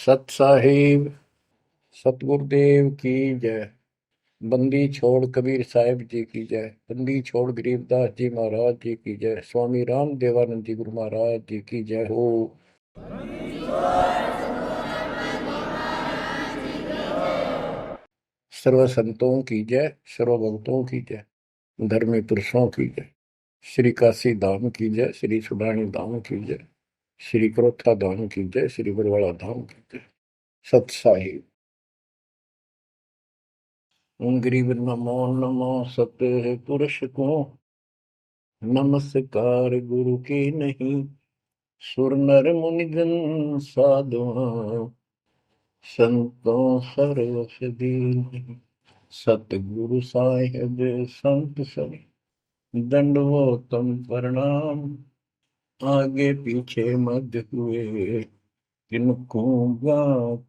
सत साहिब सतगुरुदेव की जय। बंदी छोड़ कबीर साहिब जी की जय। बंदी छोड़ गरीबदास जी महाराज जी की जय। स्वामी राम देवानंद जी गुरु महाराज जी की जय हो। सर्व संतों की जय, सर्व भक्तों की जय, धर्मी पुरुषों की जय। श्री काशी धाम की जय, श्री सुडानी धाम की जय, श्री क्रोथा धाम की जय, श्री बरवाड़ा धाम की जय। सत साहिब। गरीब नमो नमो सत पुरुष को, नमस्कार गुरु की नहीं। सुर नर मुनिजन साधुआ, संतों सरस दीन। सतगुरु साहिब संत सब, दंडवतम प्रणाम। आगे पीछे मध्य हुए, किनको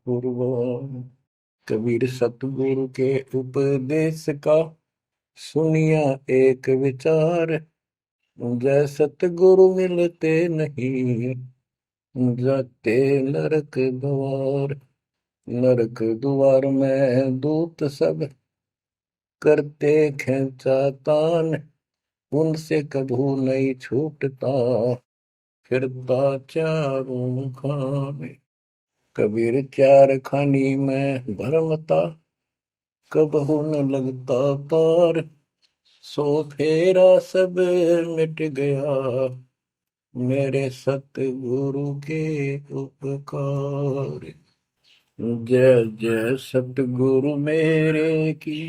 पूर्व। कबीर सतगुरु के उपदेश का, सुनिया एक विचार। जय सतगुरु मिलते नहीं, जाते नरक द्वार। नरक द्वार में दूत सब, करते खेचा तान। उनसे कभू नहीं छूटता, फिरता चारों खाने। कबीर चार खानी में भरमता, कबहू न लगता पार। सो फेरा सब मिट गया, मेरे सतगुरु के उपकार। जय जय सतगुरु मेरे की,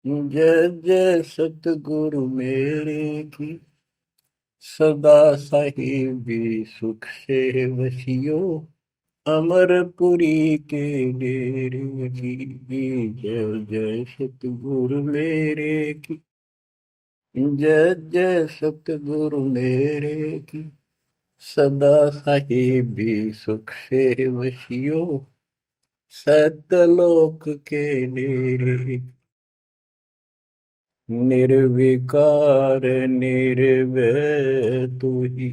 जय जय सतगुरु मेरे की। सदा साहिबी सुख से वसियो, अमरपुरी के डेरे की। जय जय सतगुरु मेरे की, जय जय सतगुरु मेरे की। सदा साहिबी सुख से वसियो, सतलोक के डेरे। निर्विकार निर्भय तू ही,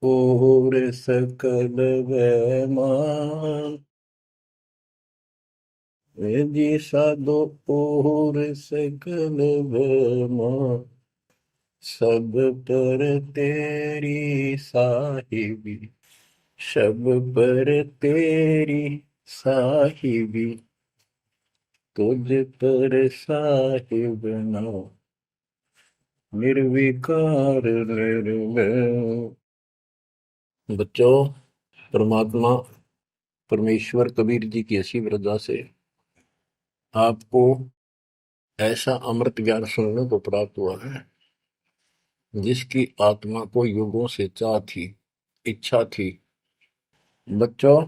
और सकल वैमान। जी साधो और सकल वैमान। सब पर तेरी साहिबी, सब पर तेरी साहिबी। तुझ पर साहिब नाम, निर्विकार निर्भय। बच्चों, परमात्मा परमेश्वर कबीर जी की ऐसी वृद्धा से आपको ऐसा अमृत ज्ञान सुनने को प्राप्त हुआ है, जिसकी आत्मा को युगों से चाह थी, इच्छा थी। बच्चों,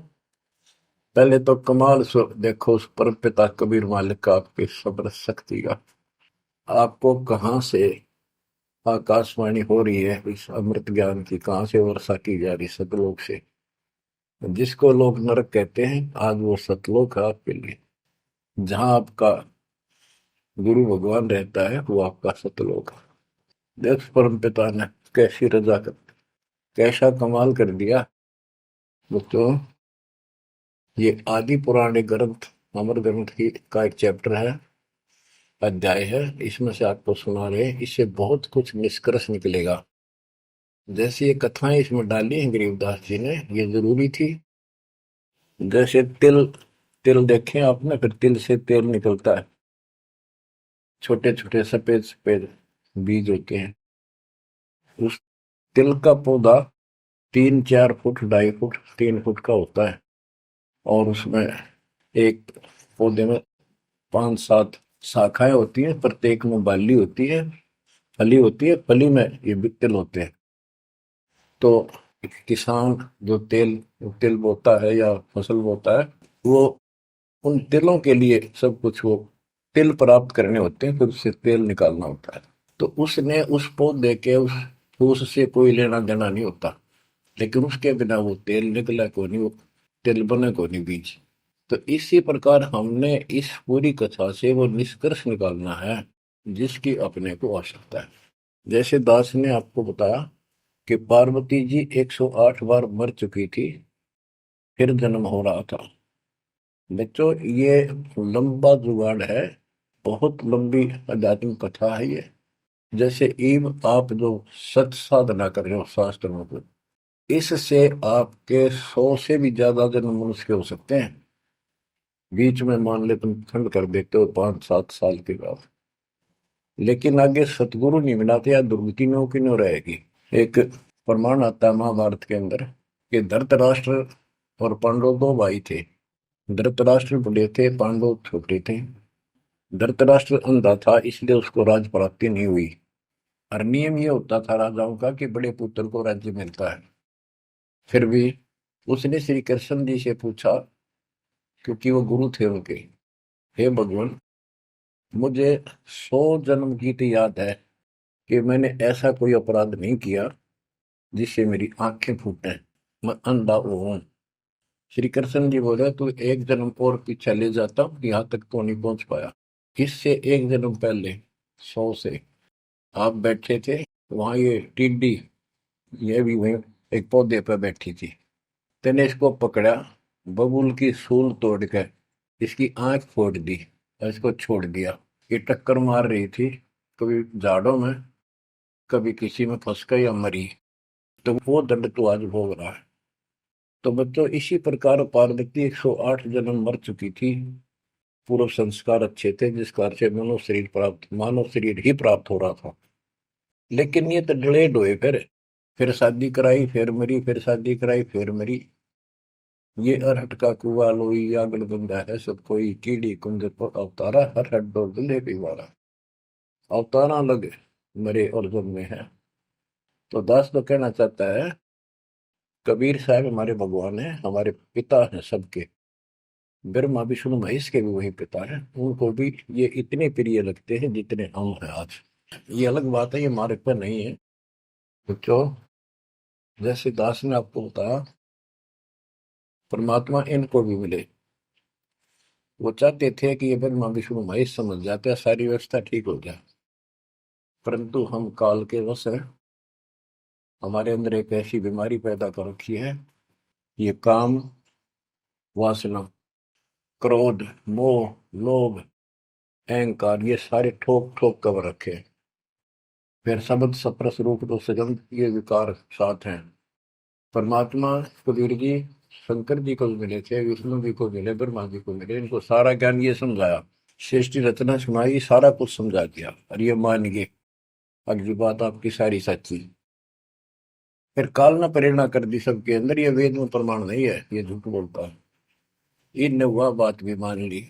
पहले तो कमाल देखो उस परम पिता कबीर मालिक का आपके सब्र शक्ति का। आपको कहाँ से आकाशवाणी हो रही है इस अमृत ज्ञान की, कहाँ से वर्षा की जा रही सतलोक से। जिसको लोग नरक कहते हैं, आज वो सतलोक है आपके लिए। जहां आपका गुरु भगवान रहता है, वो आपका सतलोक है। देख परम पिता ने कैसी रजा कर, कैसा कमाल कर दिया। बच्चों, ये आदि पुराने ग्रंथ, अमर ग्रंथ की का एक चैप्टर है, अध्याय है। इसमें से आपको सुना रहे, इससे बहुत कुछ निष्कर्ष निकलेगा। जैसे ये कथाएं इसमें डाली हैं गरीबदास जी ने, ये जरूरी थी। जैसे तिल, तिल देखें आपने, फिर तिल से तेल निकलता है। छोटे छोटे सफेद सफेद बीज होते हैं। उस तिल का पौधा 3-4 फुट, 2.5 फुट, 3 फुट का होता है। और उसमें एक पौधे में 5-7 शाखाएं होती हैं, प्रत्येक में बाली होती है, फली होती है। फली में ये भी तिल होते हैं। तो किसान जो तिल तिल बोता है या फसल बोता है, वो उन तिलों के लिए सब कुछ, वो तिल प्राप्त करने होते हैं, फिर उससे तेल निकालना होता है। तो उसने उस पौधे के उस फूस से कोई लेना देना नहीं होता, लेकिन उसके बिना वो तेल निकला को नहीं, वो तेल बने को नहीं बीज। तो इसी प्रकार हमने इस पूरी कथा से वो निष्कर्ष निकालना है, जिसकी अपने को आवश्यकता है। जैसे दास ने आपको बताया कि पार्वती जी 108 बार मर चुकी थी, फिर जन्म हो रहा था। बच्चों, ये लंबा जुगाड़ है, बहुत लंबी आध्यात्मिक कथा है ये। जैसे ईव आप जो सत साधना कर रहे हो शास्त्रों को, इससे आपके 100 से भी ज्यादा जन्म मनुष्य के हो सकते हैं। बीच में मान ले तुम खंड कर देते हो 5-7 साल के बाद, लेकिन आगे सतगुरु नहीं मिलाते या दुर्गति में की न रहेगी। एक प्रमाण आता है महाभारत के अंदर कि धृतराष्ट्र और पांडव दो भाई थे। धृतराष्ट्र बड़े थे, पांडव छोटे थे। धृतराष्ट्र अंधा था, इसलिए उसको राज प्राप्ति नहीं हुई। और नियम ये होता था राजाओं का कि बड़े पुत्र को राज्य मिलता है। फिर भी उसने श्री कृष्ण जी से पूछा, क्योंकि वो गुरु थे उनके, हे भगवान, मुझे 100 जन्म की तो याद है कि मैंने ऐसा कोई अपराध नहीं किया जिससे मेरी आंखें फूटे, मैं अंधा हूं। श्री कृष्ण जी बोले, तू एक जन्म और पीछे ले जाता, यहाँ तक तो नहीं पहुंच पाया। इससे एक जन्म पहले 100 से आप बैठे थे, वहां ये टिड्डी, ये भी वहीं एक पौधे पर बैठी थी। तेने इसको पकड़ा, बबूल की सूल तोड़ के इसकी आंख फोड़ दी और इसको छोड़ दिया। ये टक्कर मार रही थी, कभी झाड़ों में, कभी किसी में फंस कर या मरी, तो वो दंड तो आज भोग रहा है। तो बच्चों, इसी प्रकार पार्वती 108 जन्म मर चुकी थी। पूर्व संस्कार अच्छे थे, जिस कारण से मानव शरीर ही प्राप्त हो रहा था। लेकिन ये तो डिलेड हुए, फिर शादी कराई, फिर मरी, फिर शादी कराई, फिर मरी। ये अरहट का कुआ लोई या गलबंदा है सब कोई, कीड़ी कुंज पर अवतारा, हर हट डोल दुल्हे पिवारा। अवतारा लग मरे और जन्मे हैं। तो दास तो कहना चाहता है, कबीर साहब हमारे भगवान है, हमारे पिता हैं सबके। ब्रह्मा विष्णु महेश के भी वही पिता हैं, उनको भी ये इतने प्रिय लगते हैं जितने हम हैं आज। ये अलग बात है, ये हमारे पर नहीं है। तो जैसे दास ने आपको बताया, परमात्मा इनको भी मिले। वो चाहते थे कि ये ब्रह्मा विष्णु महेश समझ जाते, सारी व्यवस्था ठीक हो जाए। परंतु हम काल के वश हैं, हमारे अंदर एक ऐसी बीमारी पैदा कर रखी है, ये काम, वासना, क्रोध, मोह, लोभ, अहंकार, ये सारे ठोक ठोक कर रखे हैं। फिर शब्द सप्रस रूप तो सजन, ये विकार साथ हैं। परमात्मा कबीर जी शंकर जी को भी मिले थे, विष्णु जी को मिले, ब्रह्मा जी को मिले, इनको सारा ज्ञान ये समझाया, सृष्टि रचना सुनाई, सारा कुछ समझा दिया, और ये मान गए अगली बात आपकी सारी सच्ची। फिर काल ने प्रेरणा कर दी सबके अंदर, ये वेद में प्रमाण नहीं है, ये झूठ बोलता है। इनने वह बात भी मान ली।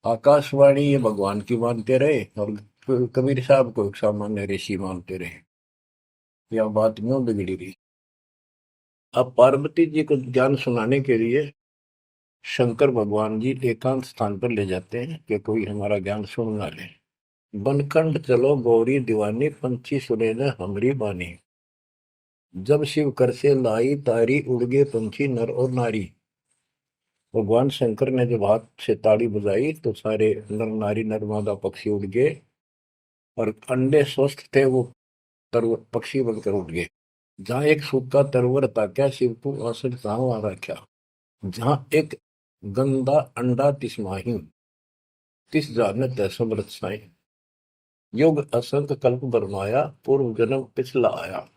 आकाशवाणी ये भगवान की मानते रहे, और कबीर साहब को एक सामान्य ऋषि मानते रहे। यह बात क्यों बिगड़ी रही। अब पार्वती जी को ज्ञान सुनाने के लिए शंकर भगवान जी एकांत स्थान पर ले जाते हैं कि कोई हमारा ज्ञान सुन ना ले। बनखंड चलो गौरी दीवानी, पंछी सुने न हमरी बानी। जब शिव कर से लाई तारी, उड़ गए पंछी नर और नारी। भगवान शंकर ने जब हाथ से ताड़ी बजाई तो सारे नर नारी नर पक्षी उड़ गए, और अंडे स्वस्थ थे वो पक्षी बनकर उड़ गए। जहां एक सूखा तरवर था, क्या शिव को आसन कहाँ रखा। जहां एक गंदा अंडा तिसमाही, तिस जानत समृत साई। युग असंख कल्प बरमाया, पूर्व जन्म पिछला आया।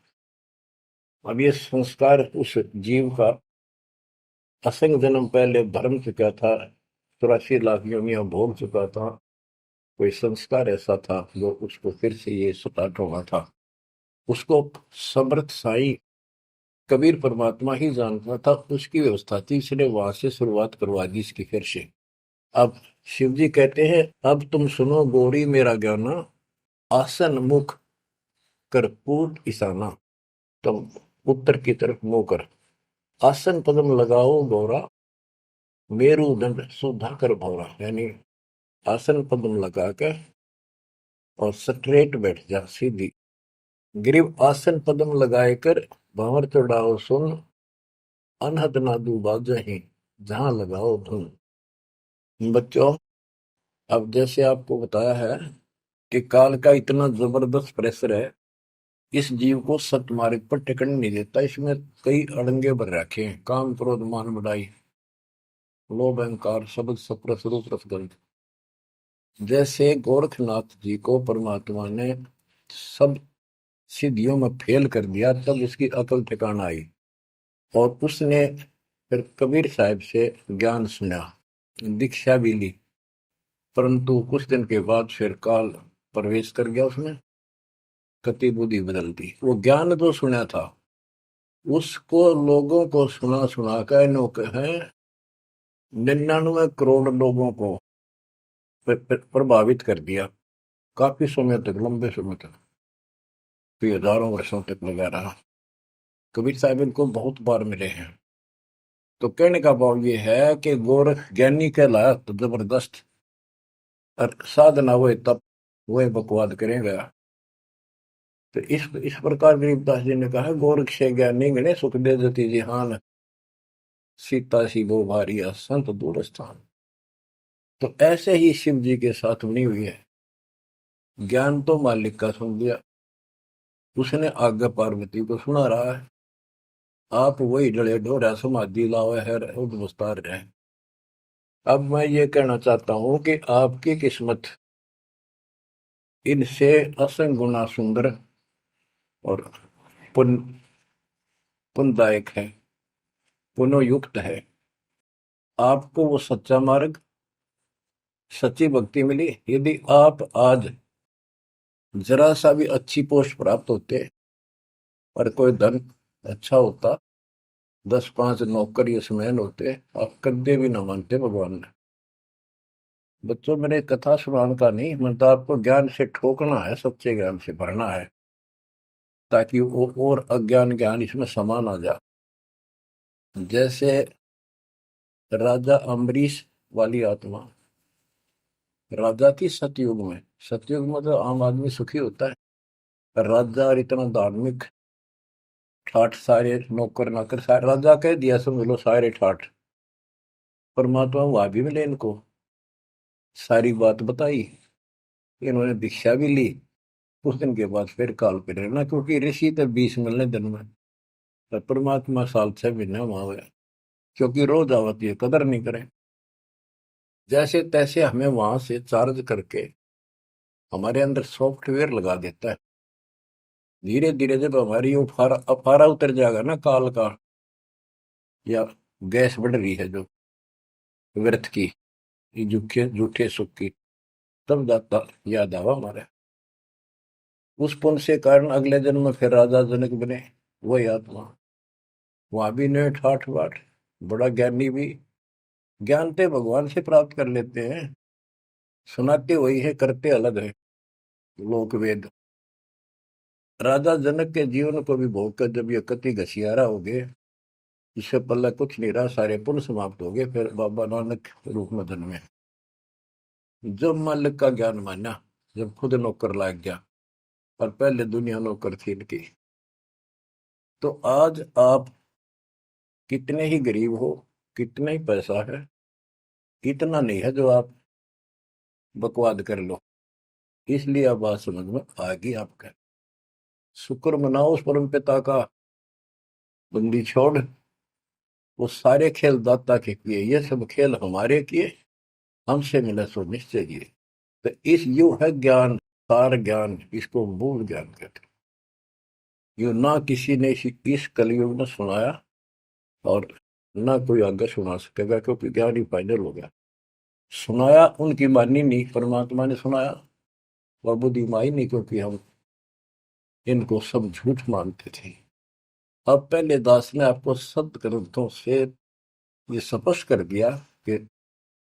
अब ये संस्कार उस जीव का असंग जन्म पहले भरम चुका था, 84 लाख योनियां भोग चुका था। कोई संस्कार ऐसा था जो उसको फिर से ये स्टार्ट होना था। उसको समर्थ साई कबीर परमात्मा ही जानता था, उसकी व्यवस्था थी, इसलिए वहां से शुरुआत करवा दी इसकी फिर से। अब शिव जी कहते हैं, अब तुम सुनो गौरी मेरा ज्ञाना, आसन मुख कर पूर्व ईशाना। तुम उत्तर की तरफ मुंह कर, आसन पद्म लगाओ गौरा, मेरुदंड सुधा कर भौरा। यानी आसन पद्म लगा कर और स्ट्रेट बैठ जा, सीधी। ग्रीव आसन पद्म लगाए कर, भंवर चढ़ाओ सुन, अनहद नादू बाजही, जहां लगाओ धुन। बच्चों, अब जैसे आपको बताया है कि काल का इतना जबरदस्त प्रेशर है इस जीव को सत मार्ग पर टिकने नहीं देता। इसमें कई अड़ंगे भर रखे हैं, काम क्रोध मान बढ़ाई, लोभ अहंकार शब्द सप्रस रूप रसगंध। जैसे गोरखनाथ जी को परमात्मा ने सब सिद्धियों में फेल कर दिया, तब उसकी अकल ठिकाना आई और उसने फिर कबीर साहब से ज्ञान सुना, दीक्षा भी ली। परंतु कुछ दिन के बाद फिर काल प्रवेश कर गया उसमें, कति बुद्धि बदल दी। वो ज्ञान जो सुना था उसको लोगों को सुना सुना कर है 99 करोड़ लोगों को प्रभावित कर दिया। काफी समय तक, लंबे समय तक, फिर हजारों वर्षों तक लगा रहा। कबीर साहब इनको बहुत बार मिले हैं। तो कहने का भाव ये है कि गोरख ज्ञानी कहलाया तो जबरदस्त, और साधना हुए तब वह बकवाद करेगा। तो इस प्रकार गरीबदास जी ने कहा, गोरख से ज्ञानी गणे सुख दे जति जिहान, सीता सी वो भारिया संत दूर स्थान। तो ऐसे ही शिव जी के साथ बनी हुई है। ज्ञान तो मालिक का सुन लिया, उसने आगे पार्वती को सुना रहा है। आप वही डले डोरा समाधि लावे है उद्वस्तार रहे। अब मैं ये कहना चाहता हूं कि आपकी किस्मत इनसे असंग गुना सुंदर और पुण्यदायक है, पुनोयुक्त है। आपको वो सच्चा मार्ग, सच्ची भक्ति मिली। यदि आप आज जरा सा भी अच्छी पोस्ट प्राप्त होते और कोई धन अच्छा होता, 10-5 नौकर यशमैन होते, आप कदे भी ना मानते भगवान ने। बच्चों, मैंने कथा सुनाने का नहीं, मतलब आपको ज्ञान से ठोकना है, सच्चे ज्ञान से भरना है, ताकि वो और अज्ञान ज्ञान इसमें समा ना जा। जैसे राजा अम्बरीश वाली आत्मा राजा की सतयुग में, सतयुग में तो आम आदमी सुखी होता है। राजा और इतना धार्मिक, ठाठ सारे नौकर नाकर सारे, राजा कह दिया समझ लो सारे ठाठ। परमात्मा वहां भी मिले इनको, सारी बात बताई, इन्होंने दीक्षा भी ली। कुछ दिन के बाद फिर काल पे रहना, क्योंकि ऋषि तो 20 मिलने दिन में, पर परमात्मा साल 6 महीने वहां हुए, क्योंकि रोज आवती है, कदर नहीं करे। जैसे तैसे हमें वहां से चार्ज करके हमारे अंदर सॉफ्टवेयर लगा देता है। धीरे धीरे जब हमारी अफारा अफारा उतर जाएगा ना काल का, या गैस बढ़ रही है जो व्यर्थ की, ये झूठे झूठे सुख की, तब जाता याद आवा हमारे। उस पुण्य से कारण अगले जन्म में फिर राजा जनक बने, वही आत्मा। वहां भी ने ठाठ बाट, बड़ा ज्ञानी भी, ज्ञान ते भगवान से प्राप्त कर लेते हैं, सुनाते वही है, करते अलग है। लोक वेद। राजा जनक के जीवन को भी भोग कर जब ये कति घसियारा हो गए, इससे पहले कुछ नहीं रहा, सारे पुण्य समाप्त हो गए, फिर बाबा नानक रूप में जन्मे। जब मालिक का ज्ञान माना, जब खुद नौकर लाग गया, और पहले दुनिया नौकर थी इनकी। तो आज आप कितने ही गरीब हो, कितना ही पैसा है, इतना नहीं है जो आप बकवाद कर लो। इसलिए अब बात समझ में आ गई आपका। शुक्र मनाओ उस परम पिता का, बंदी छोड़। वो सारे खेल दाता के किए, ये सब खेल हमारे किए, हमसे मिला सो निश्चय किए। तो इस यू है ज्ञान, सार ज्ञान, इसको मूल ज्ञान कहते हैं। यू ना किसी ने इस कलयुग में सुनाया, और ना कोई आगे सुना सकेगा, क्योंकि ज्ञान ही फाइनल हो गया। सुनाया उनकी मानी नहीं, परमात्मा ने सुनाया, और बुद्धि माई नहीं, क्योंकि हम इनको सब झूठ मानते थे। अब पहले दास ने आपको सद ग्रंथों से ये स्पष्ट कर दिया कि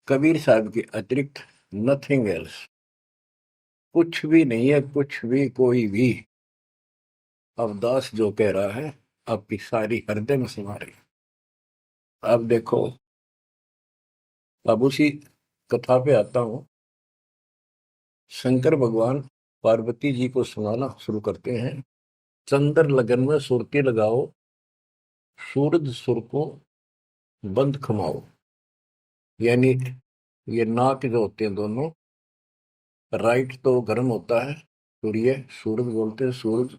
कबीर साहब के अतिरिक्त नथिंग एल्स, कुछ भी नहीं है, कुछ भी कोई भी। अब दास जो कह रहा है आपकी सारी हृदय में समा रही। अब देखो, अब उसी कथा पे आता हूं। शंकर भगवान पार्वती जी को सुनाना शुरू करते हैं। चंद्र लगन में सुरती लगाओ, सूरज सुर को बंद खमाओ। यानी ये नाक जो होते हैं दोनों, राइट तो गर्म होता है, सूर्य, सूरज बोलते हैं सूरज,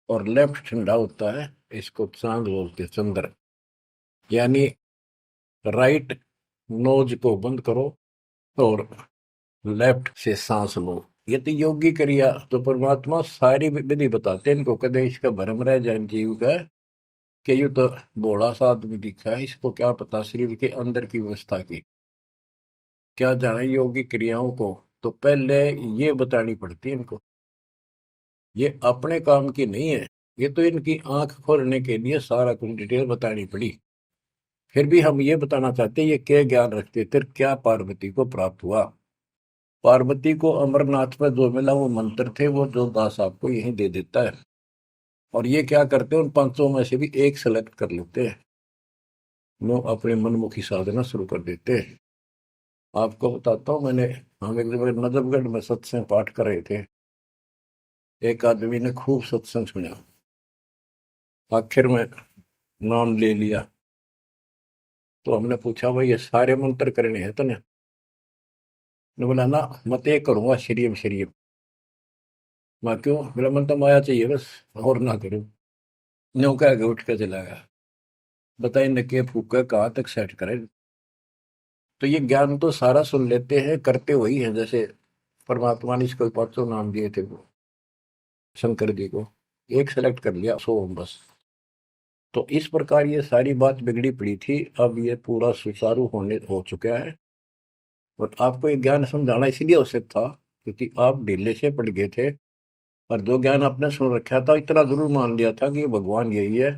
और लेफ्ट ठंडा होता है, इसको चांद बोलते हैं, चंद्र। यानी राइट नोज को बंद करो और लेफ्ट से सांस लो। ये तो योगी क्रिया। तो परमात्मा सारी विधि बताते हैं इनको, कदे इसका भरम रह जाए जीव का कि ये तो भोला सा आदमी दिखा है, इसको क्या पता शरीर के अंदर की व्यवस्था की, क्या जाने योगी क्रियाओं को। तो पहले ये बतानी पड़ती है इनको, ये अपने काम की नहीं है। ये तो इनकी आंख खोलने के लिए सारा कुछ डिटेल बतानी पड़ी। फिर भी हम ये बताना चाहते हैं ये क्या ज्ञान रखते थे, क्या पार्वती को प्राप्त हुआ। पार्वती को अमरनाथ में जो मिला वो मंत्र थे, वो जो दास आपको यही दे देता है। और ये क्या करते हैं, उन पांचों में से भी एक सेलेक्ट कर लेते हैं, वो अपने मनमुखी साधना शुरू कर देते हैं। आपको बताता हूँ, हम एक जगह नजफगढ़ में सत्संग पाठ कर रहे थे। एक आदमी ने खूब सत्संग सुना, आखिर में नाम ले लिया। तो हमने पूछा भाई ये सारे मंत्र करने हैं तने? ने बोला ना, मत एक करूंगा शरीम शरीम। मैं क्यों? मेरा मन तो माया चाहिए बस, और ना करूं। न्यू कह के उठ के चला गया। बताइए न के फूका कहाँ तक सेट करे। तो ये ज्ञान तो सारा सुन लेते हैं, करते वही है। जैसे परमात्मा ने इसको पांचों नाम दिए थे वो शंकर जी को, एक सेलेक्ट कर लिया सोम बस। तो इस प्रकार ये सारी बात बिगड़ी पड़ी थी, अब ये पूरा सुचारू होने हो चुका है। और आपको ये ज्ञान समझाना इसीलिए आवश्यक था क्योंकि आप ढीले से पड़ गए थे। और जो ज्ञान आपने सुन रखा था इतना जरूर मान लिया था कि ये भगवान यही है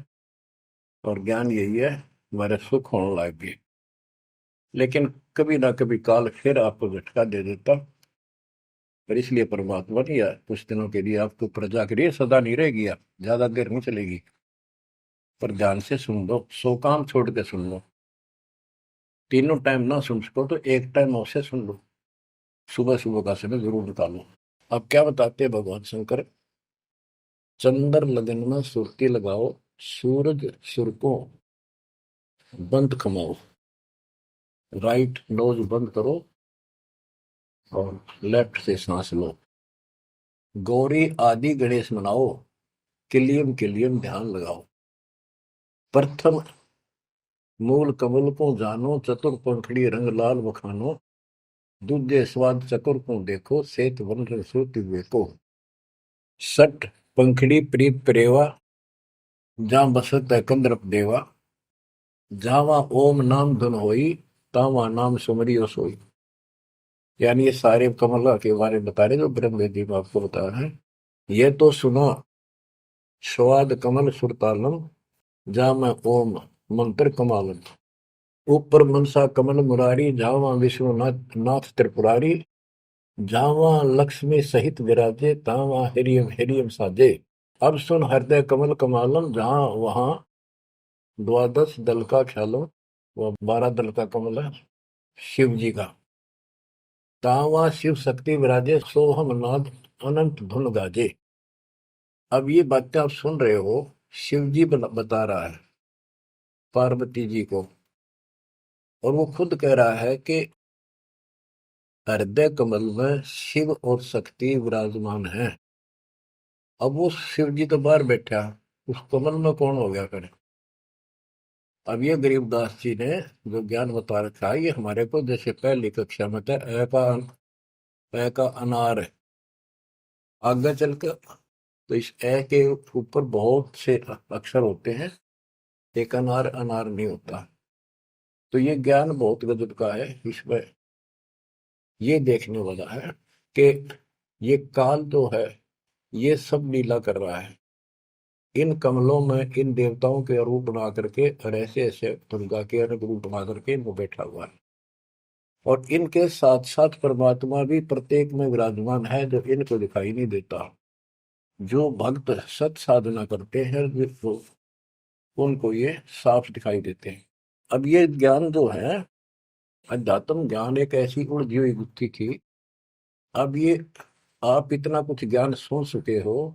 और ज्ञान यही है, मेरे सुख होने लग गए। लेकिन कभी ना कभी काल फिर आपको झटका दे देता। पर इसलिए परमात्मा ने यार कुछ दिनों के लिए आपको प्रजा के लिए सदा नहीं रहेगी, आप ज्यादा देर नहीं चलेगी। पर ध्यान से सुन लो, 100 काम छोड़ के सुन लो। तीनों टाइम ना सुन सको तो एक टाइम अवश्य सुन लो, सुबह सुबह का समय जरूर निकालो। अब क्या बताते हैं भगवान शंकर, चंद्र लगन में सुरती लगाओ, सूरज सुर को बंद कमाओ, राइट नोज बंद करो और लेफ्ट से सांस लो। गौरी आदि गणेश मनाओ, किलियम किलियम ध्यान लगाओ। प्रथम मूल कमल को जानो, चतुर पंखड़ी रंग लाल बखानो। दूजे स्वाद चतुर को देखो, सेत वन रसोति को। सठ पंखड़ी प्रीत प्रेवा, जहाँ बसत है कंद्रप देवा। जावा ओम नाम धुन होई, तावा नाम सुमरियो सोई। यानी ये सारे कमल के बारे में बता रहे जो ब्रह्म वेदी में आपको बताया है। ये तो सुनो, स्वाद कमल सुरतालम, जा मैं ओम मंत्र कमालम। ऊपर मनसा कमल मुरारी, जावा विश्वनाथ नाथ त्रिपुरारी। जावा लक्ष्मी सहित विराजे, तावा हिरियम हिरियम साजे। अब सुन हृदय कमल कमालम, जहां वहां द्वादश दल का ख्यालो, वो 12 दल का कमल है शिव जी का। तावा शिव शक्ति विराजे, सोहम नाद अनंत धुन गाजे। अब ये बातें आप सुन रहे हो, शिव जी बता रहा है पार्वती जी को। और वो खुद कह रहा है कि हृदय कमल में शिव और शक्ति विराजमान है। अब वो शिव जी तो बाहर बैठा, उस कमल में कौन हो गया करे। अब ये गरीबदास जी ने जो ज्ञान बता रखा है, ये हमारे को जैसे पहली कक्षा में था, ए का अनार है। आगे चल कर तो इस ए के ऊपर बहुत से अक्षर होते हैं, एक अनार अनार नहीं होता। तो ये ज्ञान बहुत गजब का है। इसमें ये देखने वाला है कि ये काल जो है ये सब लीला कर रहा है। इन कमलों में इन देवताओं के रूप बना करके और ऐसे ऐसे दुर्गा के अलग रूप बना करके इनको बैठा हुआ है। और इनके साथ साथ परमात्मा भी प्रत्येक में विराजमान है जो इनको दिखाई नहीं देता। जो भक्त सत साधना करते हैं वो उनको ये साफ दिखाई देते हैं। अब ये ज्ञान जो है, अध्यात्म ज्ञान एक ऐसी उलझी हुई गुत्थी थी। अब ये आप इतना कुछ ज्ञान सुन चुके हो,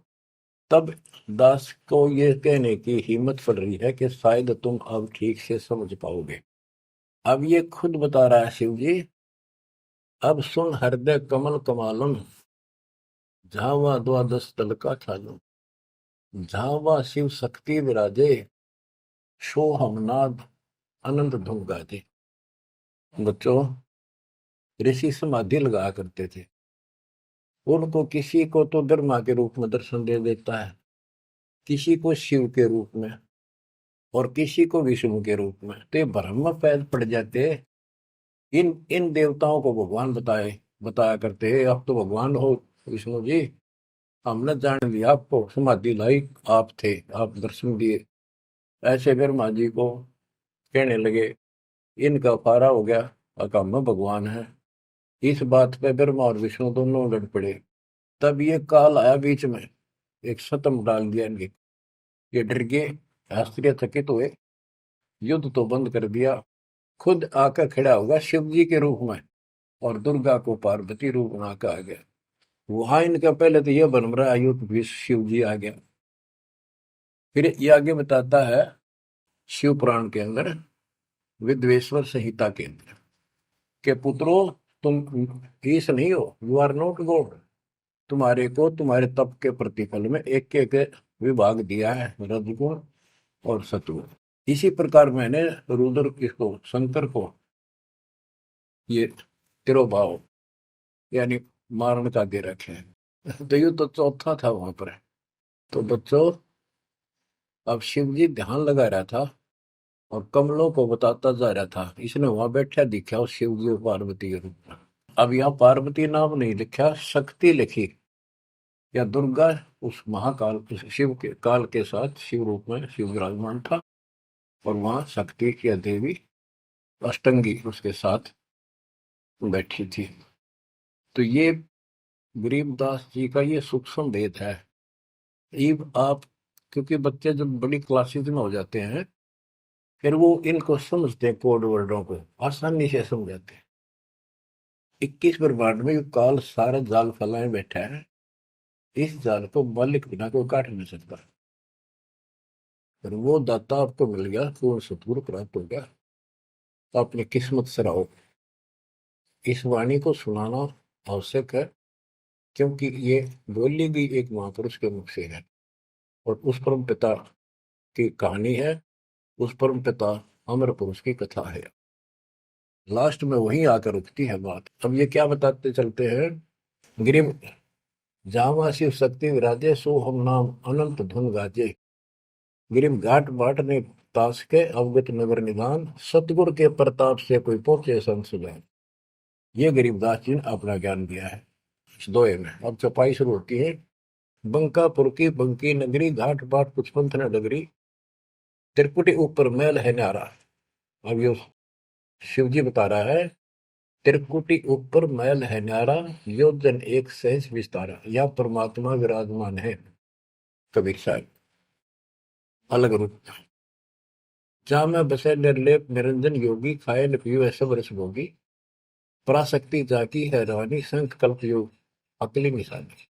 तब दास को ये कहने की हिम्मत पड़ रही है कि शायद तुम अब ठीक से समझ पाओगे। अब ये खुद बता रहा है शिव जी, अब सुन हृदय कमल कमालन, झावा द्वादश तल का ठालो। झावा शिव शक्ति विराजे, शो हमनाद अनंत धुन गाजे। बच्चों, ऋषि समाधि लगा करते थे। उनको किसी को तो ब्रह्मा के रूप में दर्शन दे देता है, किसी को शिव के रूप में, और किसी को विष्णु के रूप में। तो ये भ्रम में पैर पड़ जाते। इन इन देवताओं को भगवान बताया करते हैं, आप तो भगवान हो विष्णु जी, हमने जान लिया आपको, समाधि लाई आप थे, आप दर्शन दिए। ऐसे ब्रह्मा जी को कहने लगे, इनका फारा हो गया, अकाम में भगवान है। इस बात पे ब्रह्मा और विष्णु दोनों लड़ पड़े। तब ये काल आया बीच में, एक शतम डाल दिया इनके। ये डर गए, शास्त्रीय थकित हुए, युद्ध तो बंद कर दिया, खुद आकर खड़ा होगा शिव जी के रूप में, और दुर्गा को पार्वती रूप में आकर आ गया। वहां इनका पहले तो यह बन रहा है युद्ध भी शिव जी आ गया। फिर ये आगे बताता है शिव पुराण के अंदर, विद्वेश्वर संहिता के अंदर, के पुत्रों, तुम ईश नहीं हो, यू आर नॉट गॉड। तुम्हारे को तुम्हारे तप के प्रतिफल में एक एक विभाग दिया है, रजगुण और सत्वगुण। इसी प्रकार मैंने रुद्र इसको, शंकर को, ये तिरोभाव यानी मारण का दे रखे हैं। तो ये तो चौथा था वहां पर। तो बच्चों, अब शिव जी ध्यान लगा रहा था और कमलों को बताता जा रहा था। इसने वहां बैठा दिखा उस शिव जी और पार्वती के रूप में। अब यहाँ पार्वती नाम नहीं लिखा, शक्ति लिखी, या दुर्गा उस महाकाल, उस शिव के काल के साथ शिव रूप में शिव विराजमान था, और वहां शक्ति की देवी अष्टंगी उसके साथ बैठी थी। तो ये गरीबदास जी का ये सूक्ष्म भेद है। इब आप, क्योंकि बच्चे जब बड़ी क्लासेस में हो जाते हैं, फिर वो इनको समझते हैं, कोड वर्डों को आसानी से समझ जाते हैं। 21 ब्रह्मांड में काल सारा जाल फैलाए बैठा है, इस जाल को मालिक बिना कोई काट नहीं सकता। फिर वो दाता आपको मिल गया, पूर्ण सतगुरु प्राप्त हो गया, तो अपनी किस्मत से रहो। इस वाणी को सुनाना आवश्यक है, क्योंकि ये बोली गई एक महापुरुष के मुख से है, और उस परम पिता की कहानी है, उस परम पिता अमर पुरुष की कथा है। लास्ट में वहीं आकर रुकती है बात। अब ये क्या बताते चलते हैं, गिरिम जावा शिव शक्ति विराजे, सो हम नाम अनंत धुन गाजे। गिरिम घाट बाट ने तास के, अवगत नगर निदान, सतगुर के प्रताप से कोई पहुंचे संसुजान। ये गरीबदास जी ने अपना ज्ञान दिया है इस दोहे में। अब चौपाई शुरू होती है। बंकापुर की बंकी नगरी, घाट बाट कुछ पंथ न डगरी, त्रिपुटी ऊपर मैल है न्यारा। अब ये शिव जी बता रहा है, त्रिकुटी ऊपर मैल है न्यारा, योजन एक सहज विस्तारा। यह परमात्मा विराजमान है। कबीर साहब अलग रूप, जहाँ में बसे निर्लेप निरंजन योगी, खाए न पियो सब रस भोगी, पराशक्ति जाकी है रानी, संख कल्प योग अकली निशानी।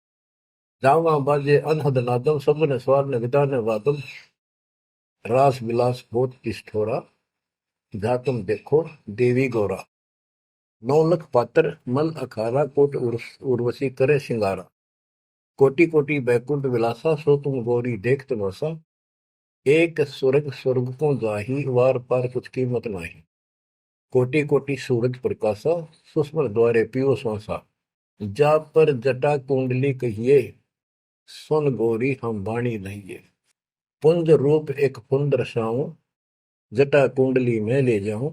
जहाँ वहाँ बाजे अनहद नादम, सब न स्वार न विदा न वादम, रास विलास बहुत किष्ठोरा, जहाँ तुम देखो देवी गौरा। 9 लख पात्र मल अखारा, कोट उर्वशी करे सिंगारा, कोटि कोटि बैकुंठ विलासा, सो तुम गौरी देख तमाशा, एक स्वर्ग स्वर्ग को जाही, वार पार कुछ कीमत नाही, कोटि कोटि सूरज प्रकाशा, सुषमन द्वारे पियो श्वासा, जा पर जटा कुंडली कहिए, सुन गौरी हम वाणी नहीं। पुंज रूप एक पुंज रसाऊं, जटा कुंडली में ले जाऊं,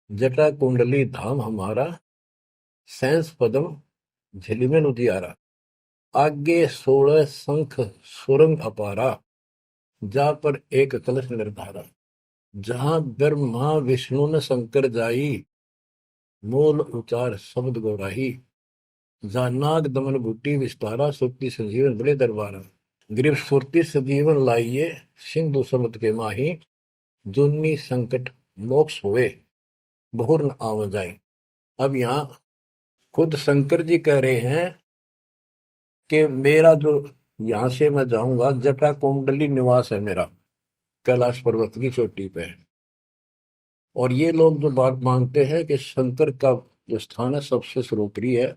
जटा कुंडली धाम हमारा, सैंस पदम झिलमिल उजियारा, आगे 16 शंख सुरंग अपारा, जा पर एक कलश निर्धारा, जहां ब्रह्मा विष्णु न शंकर जाई, मूल उचार शब्द गौराही, जहाँ नाग दमन बूटी विस्तारा, सुक्ति संजीवन बड़े दरबारा, गिरिव सुरति सजीवन लाइये, सिंधु समुद्र के माही, जुन्नी संकट मोक्ष हुए, बहुर न आव जाए। अब यहाँ खुद शंकर जी कह रहे हैं कि मेरा जो यहाँ से मैं जाऊंगा, जटा कुंडली निवास है मेरा, कैलाश पर्वत की चोटी पे। और ये लोग जो बात मानते हैं कि शंकर का जो स्थान है सबसे सर्वोपरि है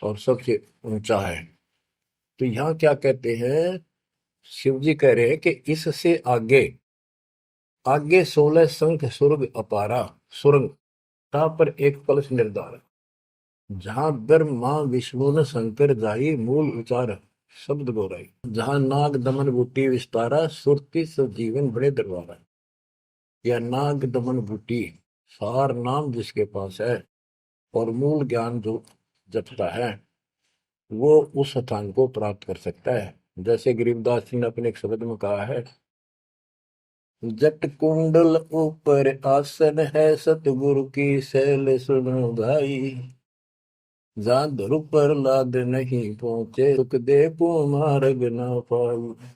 और सबसे ऊंचा है, तो यहाँ क्या कहते हैं शिव जी कह रहे हैं कि इससे आगे आगे 16 संख सुरग अपारा सुरंग ता पर एक कलश निर्धार जहां ब्रह्मा विष्णु न शंकर जाई मूल उचार शब्द गोराई जहां नाग दमन बूटी विस्तारा सुरति सजीवन बड़े दरबारा। या नाग दमन बूटी सार नाम जिसके पास है और मूल ज्ञान जो जपता है वो उस स्थान को प्राप्त कर सकता है। जैसे गरीबदास जी ने अपने एक शब्द में कहा है, जट कुंडल ऊपर आसन है सतगुरु की सैल सुनो भाई जहां ध्रुव पर लाद नहीं पहुंचे सुख दे को मार्ग न पाई।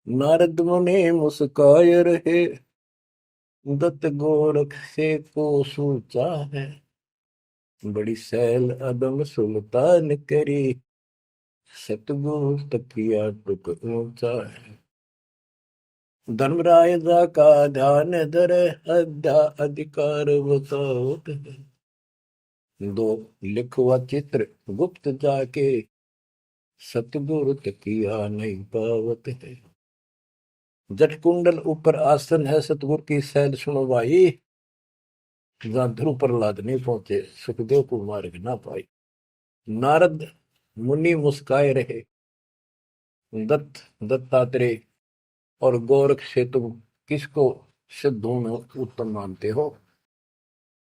नारद मुनि मुस्काय रहे दत्त गोरख से को सूचा है बड़ी सैल अदम सुल्तान करी सतगुरु तकिया टुक ऊंचा है। धर्मराय जा का ध्यान धरे अध्या अधिकार बताओ दो लिखवा चित्र गुप्त जाके सतगुरु तकिया नहीं पावत है। जट कुंडल ऊपर आसन है सतगुरु की सैल सुनो भाई जहां ध्रुव प्रहलाद नहीं पहुंचे सुखदेव को मार्ग ना पाई। नारद मुनि मुस्काए रहे दत्तात्रेय और गोरख से तुम किसको सिद्धों में उत्तम मानते हो।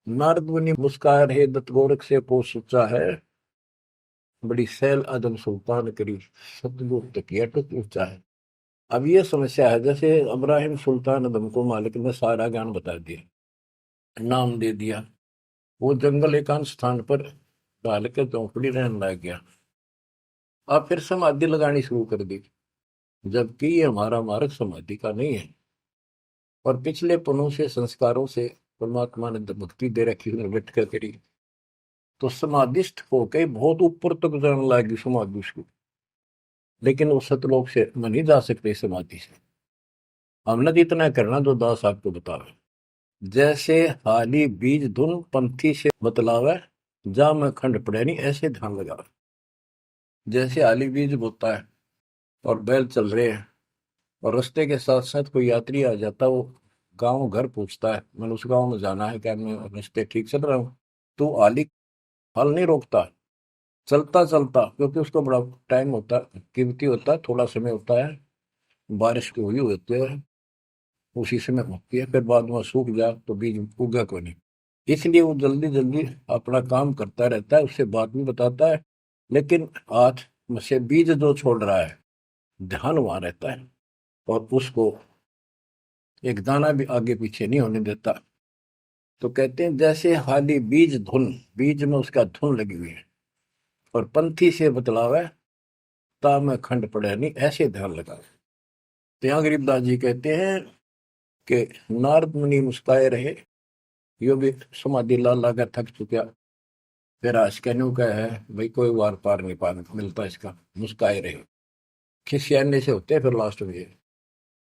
नारद मुनि मुस्काए रहे दत्त गोरख से को सोचा है बड़ी सैल आदम सुल्तान करी सतगुरु तकिया टुक ऊंचा है। अब ये समस्या है, जैसे इब्राहिम सुल्तान आदम को मालिक ने सारा ज्ञान बता दिया नाम दे दिया वो जंगल एकांत स्थान पर डाल के चौपड़ी रहने लग गया। अब फिर समाधि लगानी शुरू कर दी जबकि ये हमारा मार्ग समाधि का नहीं है और पिछले पनों से संस्कारों से परमात्मा ने भक्ति दे रखी बैठ कर करी तो समाधिस्थ होके बहुत ऊपर तक जाने लगी समाधि उसको। लेकिन उस सतलोक से मैं नहीं जा सकते समाधि से। हमने तो इतना करना जो दास आपको बतावे जैसे हाली बीज धुन पंथी से बतलावे जा मैं खंड पड़े नहीं ऐसे ध्यान लगावे। जैसे हाली बीज बोता है और बैल चल रहे हैं और रास्ते के साथ साथ कोई यात्री आ जाता वो गांव घर पूछता है मैंने उस गांव में जाना है क्या मैं रास्ते ठीक चल रहा हूँ तो आली फल नहीं रोकता चलता चलता क्योंकि उसको बड़ा टाइम होता है कीमती होता है थोड़ा समय होता है बारिश की हुई होती है उसी समय होती है फिर बाद में सूख जाए तो बीज उगा को नहीं इसलिए वो जल्दी जल्दी अपना काम करता रहता है उससे बात भी बताता है लेकिन आज से बीज जो छोड़ रहा है ध्यान वहां रहता है और उसको एक दाना भी आगे पीछे नहीं होने देता। तो कहते हैं जैसे हाली बीज धुन बीज में उसका धुन लगी हुई है और पंथी से बतलावे ता में खंड पड़े नहीं ऐसे ध्यान लगा। तो यहाँ गरीबदास जी कहते हैं कि नारद मुनि मुस्काए रहे यो भी समाधि ला लाकर थक चुका फिर आज कहने का है भाई कोई वार पार नहीं पा मिलता इसका मुस्काए रहे खिसियाने से होते फिर लास्ट में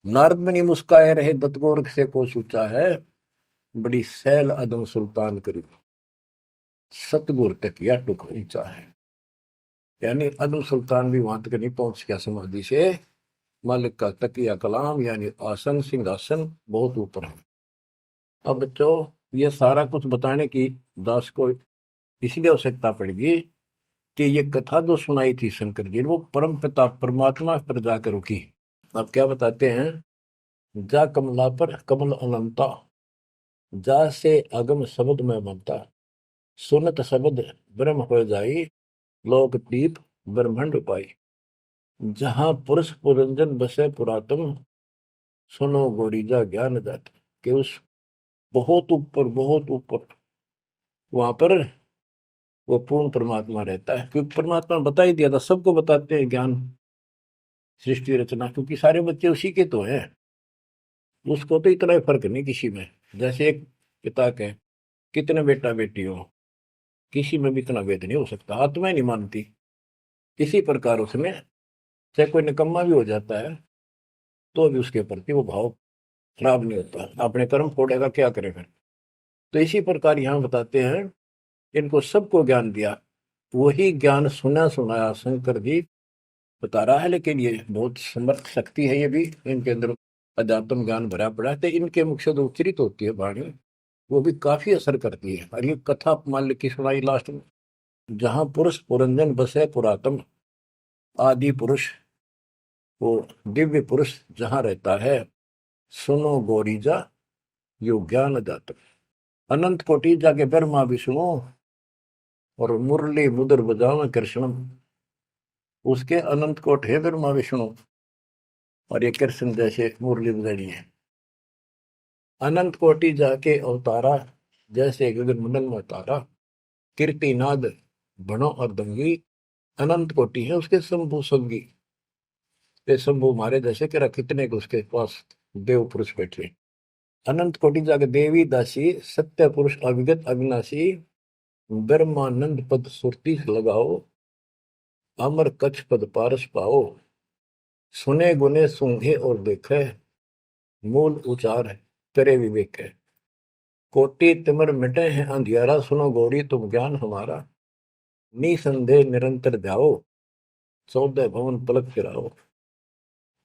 नारद मुनि मुस्काए रहे दत्तगोरख से को सोचा है बड़ी सैल अदम सुल्तान करी सतगुर तक या टुक ऊंचा है। यानी अदम सुल्तान भी वहां तक नहीं पहुंच गया समाधि से मालिक का तकिया कलाम यानी आसन सिंहासन बहुत ऊपर है। अब बच्चों ये सारा कुछ बताने की दास को इसलिए आवश्यकता पड़ेगी कि ये कथा जो सुनाई थी शंकर जी वो परम पिता परमात्मा पर जाकर रुकी। अब क्या बताते हैं जा कमला पर कमल अनंता जा से अगम शब्द में बनता सुनत शब्द ब्रह्म हो जाई लोक दीप ब्रह्मंड पाई जहां पुरुष पुरंजन बसे पुरातन सुनो गोरीजा ज्ञान जात के उस बहुत ऊपर वहां पर वो पूर्ण परमात्मा रहता है क्योंकि परमात्मा ने बता ही दिया था सबको बताते हैं ज्ञान सृष्टि रचना क्योंकि सारे बच्चे उसी के तो हैं उसको तो इतना ही फर्क नहीं किसी में। जैसे एक पिता के कितने बेटा बेटी हो किसी में भी इतना भेद नहीं हो सकता आत्मा ही नहीं मानती। इसी प्रकार उसमें चाहे कोई निकम्मा भी हो जाता है तो भी उसके प्रति वो भाव खराब नहीं होता अपने कर्म फोड़ेगा क्या करेगा। तो इसी प्रकार यहाँ बताते हैं इनको सबको ज्ञान दिया वही ज्ञान सुना सुनाया शंकर जी बता रहा है, लेकिन ये बहुत समर्थ शक्ति है, ये भी इनके अंदर अध्यात्म ज्ञान भरा पड़ा है, तो इनके मुख से जो उच्चरित होती है वाणी, वो भी काफी असर करती है। और ये कथा मान ली की सुनाई लास्ट में, जहां पुरुष पुरंजन बसे पुरातन, आदि पुरुष, वो दिव्य पुरुष जहां रहता है, सुनो गोरीजा यो ज्ञान दाता। अनंत कोटि जाके ब्रह्मा विष्णु और मुरली मुदर बजाओ कृष्ण, उसके अनंत कोट है ब्रह्मा विष्णु, और ये कृष्ण जैसे मुरली बजानी है। अनंत कोटि जाके अवतारा, जैसे गगन मंडल में तारा, कीर्तिनाद बनो और दंगी, अनंत कोटि है उसके शंभु संगी। ये शंभु मारे जैसे कि कितने को उसके पास देव पुरुष बैठे। अनंत कोटि जाके देवी दासी, सत्य पुरुष अविगत अविनाशी, ब्रह्मानंद पद सुरती लगाओ, अमर कच्छ पद पारस पाओ, सुने गुने सूंघे और देखे, मूल उचार है तेरे विवेक है। कोटि तिमर मिटे हैं अंधियारा, सुनो गौरी तुम ज्ञान हमारा, निसंदेह निरंतर ध्याओ, 14 भवन पलक फिराओ।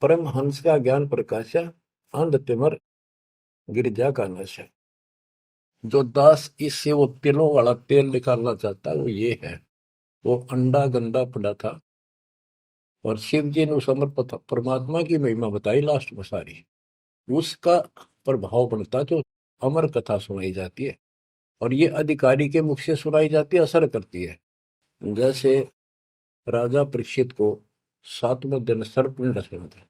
परम हंस का ज्ञान प्रकाशा, अंध तिमर गिरजा का नशा। जो दास इससे वो तिलों वाला तेल निकालना चाहता है, वो ये है। वो अंडा गंदा पड़ा था, और शिव जी ने उस अमर परमात्मा की महिमा बताई लास्ट में सारी, उसका प्रभाव बनता जो अमर कथा सुनाई जाती है, और ये अधिकारी के मुख से सुनाई जाती है, असर करती है। जैसे राजा परीक्षित को 7वें दिन सर्प ने डसा था।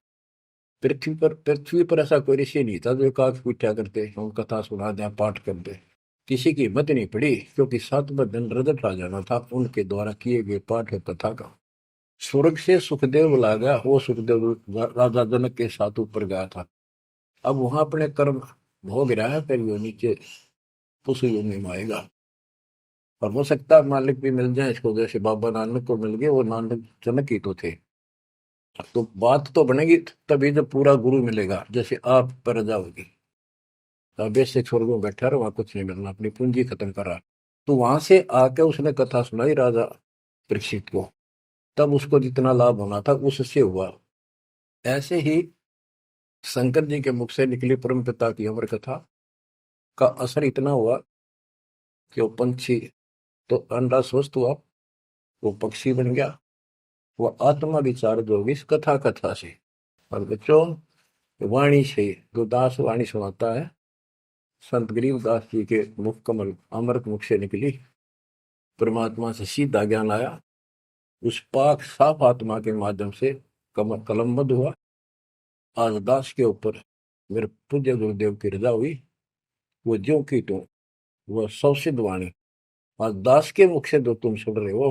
पृथ्वी पर ऐसा कोई ऋषि नहीं था जो एकाक पूछा करते हम कथा सुना दें पाठ कर दे। किसी की हिम्मत नहीं पड़ी, क्योंकि 7वें दिन रजत आ जाना था उनके द्वारा किए गए पाठ और कथा का। स्वर्ग से सुखदेव बुला गया, वो सुखदेव राजा जनक के साथ ऊपर गया था। अब वहां अपने कर्म भोग रहा है, फिर वो नीचे उस योनि में आएगा। और हो सकता है मालिक भी मिल जाए इसको, जैसे बाबा नानक को मिल गए, वो नानक जनक ही तो थे। तो बात तो बनेगी तभी जब पूरा गुरु मिलेगा, जैसे आप पर जाओगी। बेसिक स्वर्ग में बैठा रहा, वहां कुछ नहीं मिलना, अपनी पूंजी खत्म करा। तो वहां से आके उसने कथा सुनाई राजा परीक्षित को, तब उसको जितना लाभ होना था उससे हुआ। ऐसे ही शंकर जी के मुख से निकली परम पिता की अमर कथा का असर इतना हुआ कि वो पंछी तो अंडा स्वस्थ हुआ, वो पक्षी बन गया, वो आत्मा विचार जो होगी इस कथा कथा से। और बच्चों, वाणी से जो दास वाणी सुनाता है, संत गरीबदास जी के मुख कमल अमृत मुख से निकली, परमात्मा से सीधा ज्ञान आया, उस पाक साफ आत्मा के माध्यम से कमल कलमबद्ध हुआ। आज दास के ऊपर मेरे पूज्य गुरुदेव की रजा हुई, वो ज्यों की त्यों, वह सौसिद्ध वाणी आज दास के मुख से जो तुम सुन रहे हो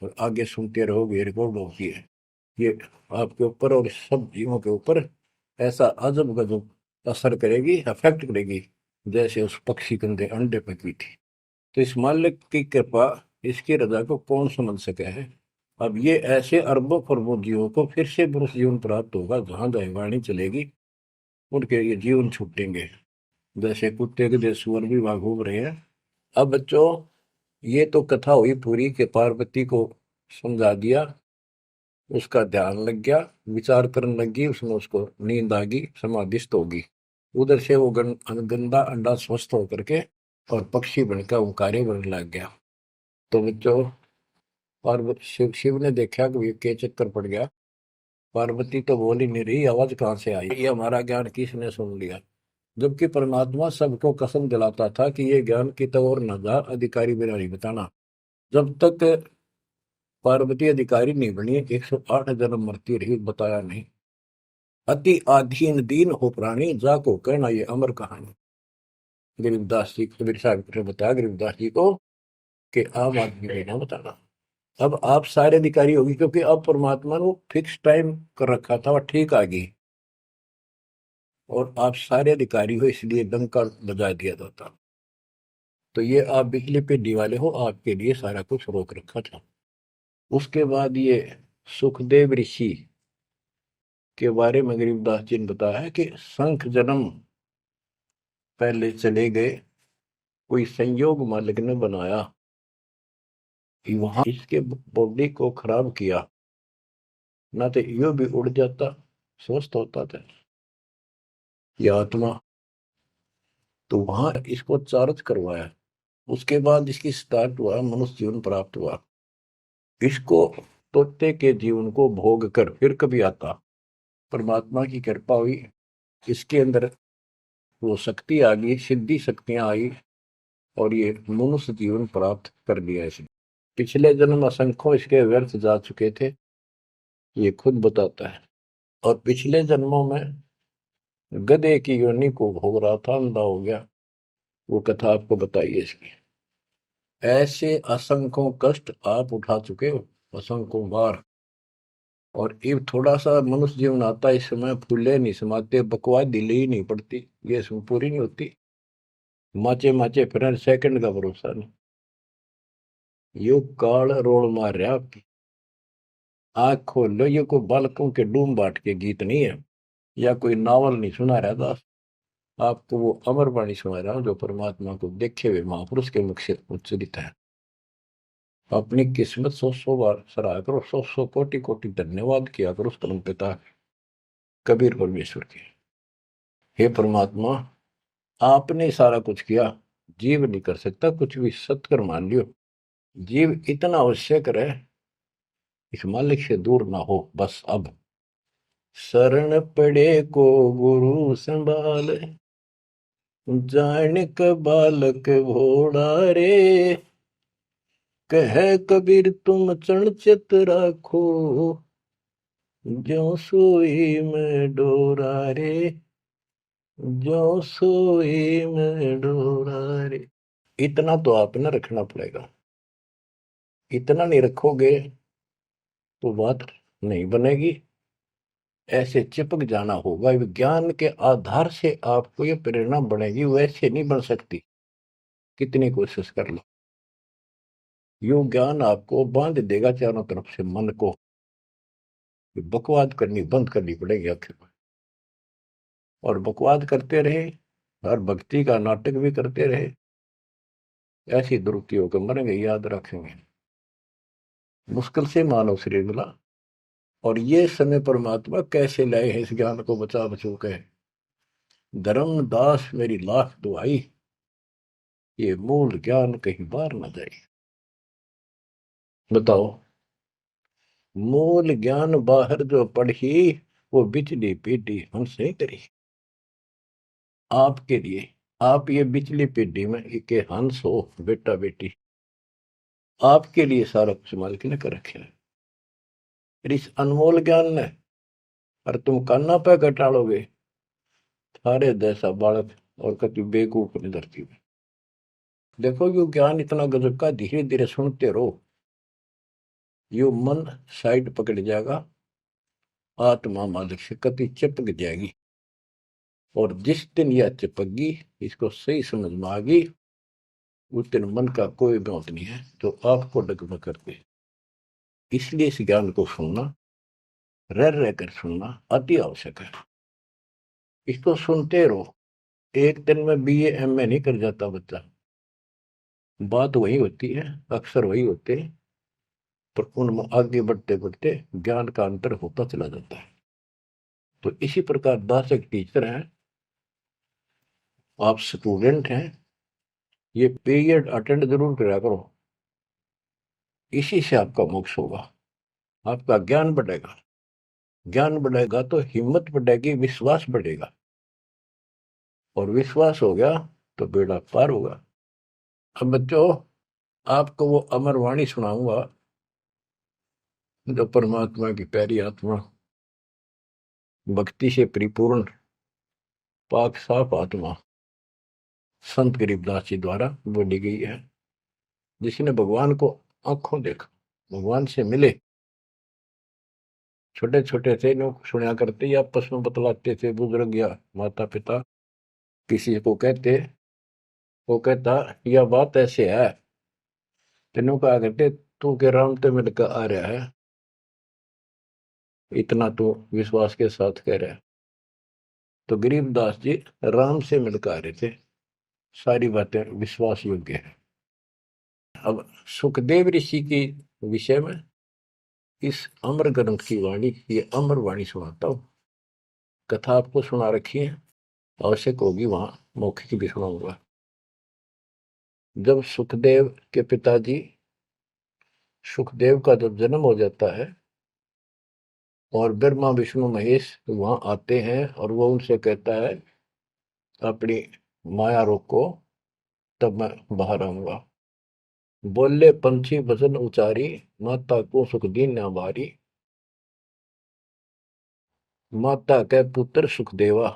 और आगे सुनते रहोगे, रिकॉर्ड होती है, ये आपके ऊपर और सब जीवों के ऊपर ऐसा अजब गजब असर करेगी, अफेक्ट करेगी, जैसे उस पक्षी कंधे अंडे पे की थी। तो इस मालिक की कृपा, इसकी रजा को कौन समझ सके है। अब ये ऐसे अरबों खरबों जीवों को फिर से पुरुष जीवन प्राप्त होगा, जहां दैवाणी चलेगी उनके ये जीवन छूटेंगे, जैसे कुत्ते के देश सुअर भी वहां घूम रहे हैं। अब बच्चों, ये तो कथा हुई पूरी के पार्वती को समझा दिया, उसका ध्यान लग गया, विचार करने लगी, उसमें उसको नींद आ गई, समाधिस्थ होगी। उधर से वो गंदा अंडा स्वस्थ होकर के और पक्षी बनकर ओंकारे बनने लग गया। तो बच्चों, पार्वती शिव ने देखा कि ये के चक्कर पड़ गया, पार्वती तो बोल ही नहीं रही, आवाज कहाँ से आई, ये हमारा ज्ञान किसने सुन लिया। जबकि परमात्मा सबको कसम दिलाता था कि ये ज्ञान की तो और न जा, अधिकारी बिना नहीं बताना। जब तक पार्वती अधिकारी नहीं बनी, 108 जन्म मरती रही, बताया नहीं। अति आधीन दीन हो प्राणी, जाको कहना ये अमर कहानी। गरीबदास जी कबीर साहब ने बताया गरीबदास जी को कि आम आदमी को ना बताना। अब आप सारे अधिकारी होगी, क्योंकि अब परमात्मा ने फिक्स टाइम कर रखा था और ठीक आ गई, और आप सारे अधिकारी हो, इसलिए डंका बजा दिया जाता। तो ये आप बिजली पे दिवाले हो, आपके लिए सारा कुछ रोक रखा था। उसके बाद ये सुखदेव ऋषि के बारे में गरीबदास जी ने बताया है कि शंख जन्म पहले चले गए, कोई संयोग मालिक ने बनाया कि वहां इसके बॉडी को खराब किया, ना तो यो भी उड़ जाता, स्वस्थ होता था ये आत्मा। तो वहां इसको चार्ज करवाया, उसके बाद इसकी स्टार्ट हुआ, मनुष्य जीवन प्राप्त हुआ। इसको तोते के जीवन को भोग कर फिर कभी आता, परमात्मा की कृपा हुई, इसके अंदर वो शक्ति आ गई, सिद्धि शक्तियां आई, और ये मनुष्य जीवन प्राप्त कर लिया इसने। पिछले जन्म असंख्यों इसके व्यर्थ जा चुके थे, ये खुद बताता है। और पिछले जन्मों में गधे की योनि को भोग रहा था, अंधा हो गया। वो कथा आपको बताइए इसकी। ऐसे असंख्यों कष्ट आप उठा चुके हो, असंख्यों बार। और ये थोड़ा सा मनुष्य जीवन आता है, इस समय फूले नहीं समाते, बकवास दिले ही नहीं पड़ती, ये इसमें पूरी नहीं होती। माचे माचे फिर सेकंड का भरोसा नहीं। यो काल रोल मार रहा आपकी। आंख खोल लो, ये कोई बालकों के डूम बाट के गीत नहीं है, या कोई नावल नहीं सुना रहा था आपको, वो अमर वाणी सुना रहा हूं जो परमात्मा को देखे हुए महापुरुष के मुख से उच्चरित है। अपनी किस्मत सौ सौ बार सराहा करो, सौ सौ कोटि कोटि धन्यवाद किया करो उस परम पिता कबीर परमेश्वर के। हे परमात्मा, आपने सारा कुछ किया, जीव नहीं कर सकता कुछ भी, सत्कर मान लियो। जीव इतना अवश्य करे, इस मालिक से दूर ना हो बस। अब शरण पड़े को गुरु संभाल, जानिक बालक भोड़ा रे, कह कबीर तुम चरणचित राखो, ज्यों सोई में डोरा रे, ज्यों सोई में डोरा रे। इतना तो आप न रखना पड़ेगा, इतना नहीं रखोगे तो बात नहीं बनेगी। ऐसे चिपक जाना होगा, विज्ञान के आधार से आपको ये प्रेरणा बनेगी, वैसे नहीं बन सकती, कितनी कोशिश कर लो। यो ज्ञान आपको बांध देगा चारों तरफ से मन को, बकवाद करनी बंद करनी पड़ेगी आखिर में। और बकवाद करते रहे और भक्ति का नाटक भी करते रहे, ऐसी दुरुक्ति होकर मरेंगे, याद रखेंगे। मुश्किल से मानव शरीर मिला, और ये समय परमात्मा कैसे लाए हैं इस ज्ञान को बचा बचो के। धर्मदास मेरी लाख दुआई, ये मूल ज्ञान कहीं बाहर न जाए। बताओ, मूल ज्ञान बाहर जो पढ़ी, वो बिचली पीढ़ी हमसे करी। आपके लिए, आप ये बिचली पीढ़ी में एक हंस हो, बेटा बेटी, आपके लिए सारा कुछ मालिक ने कर रखे है। इस अनमोल ज्ञान ने, और तुम कान्ना पे घटाड़ोगे थारे जैसा बालक और कति बेवकूफ ने धरती में। देखो यो ज्ञान इतना गजब का, धीरे धीरे सुनते रहो, यो मन साइड पकड़ जाएगा, आत्मा मालिक से कति चिपक जाएगी। और जिस दिन यह चिपकी, इसको सही समझ में आ गई, उस दिन मन का कोई बात नहीं है जो आपको डगमग करते। इसलिए इस ज्ञान को सुनना, रह रह कर सुनना अति आवश्यक है। इसको सुनते रहो, एक दिन में बीए एमए नहीं कर जाता बच्चा, बात वही होती है, अक्सर वही होते हैं, पर उनमें आगे बढ़ते बढ़ते ज्ञान का अंतर होता चला जाता है। तो इसी प्रकार दास एक टीचर है, आप स्टूडेंट हैं, ये पीरियड अटेंड जरूर करा करो, इसी से आपका मोक्ष होगा, आपका ज्ञान बढ़ेगा। ज्ञान बढ़ेगा तो हिम्मत बढ़ेगी, विश्वास बढ़ेगा, और विश्वास हो गया तो बेड़ा पार होगा। अब बच्चों, आपको वो अमर वाणी सुनाऊंगा जो परमात्मा की प्यारी आत्मा, भक्ति से परिपूर्ण पाक साफ आत्मा संत गरीबदास जी द्वारा बोली गई है, जिसने भगवान को आंखों देखा, भगवान से मिले। छोटे छोटे थे लोग सुना करते, या आपस में बतलाते थे, बुजुर्ग या माता पिता किसी को कहते, वो कहता यह बात ऐसे है, तेनों कहा करते तू के राम तो मिलकर आ रहा है, इतना तो विश्वास के साथ कह रहा है। तो गरीबदास जी राम से मिलकर आ रहे थे, सारी बातें विश्वास योग्य है। अब सुखदेव ऋषि के विषय में इस अमर ग्रंथ की वाणी, ये अमर वाणी सुनाता हूँ। कथा आपको सुना रखी है, आवश्यक होगी वहां मौखिक भी सुनाऊंगा। जब सुखदेव के पिताजी सुखदेव का जब जन्म हो जाता है और ब्रह्मा विष्णु महेश वहां आते हैं और वो उनसे कहता है अपनी माया रोको, तब मैं बाहर आऊंगा। बोले पंछी भजन उचारी, माता को सुख दीन न भारी। माता के पुत्र सुखदेवा,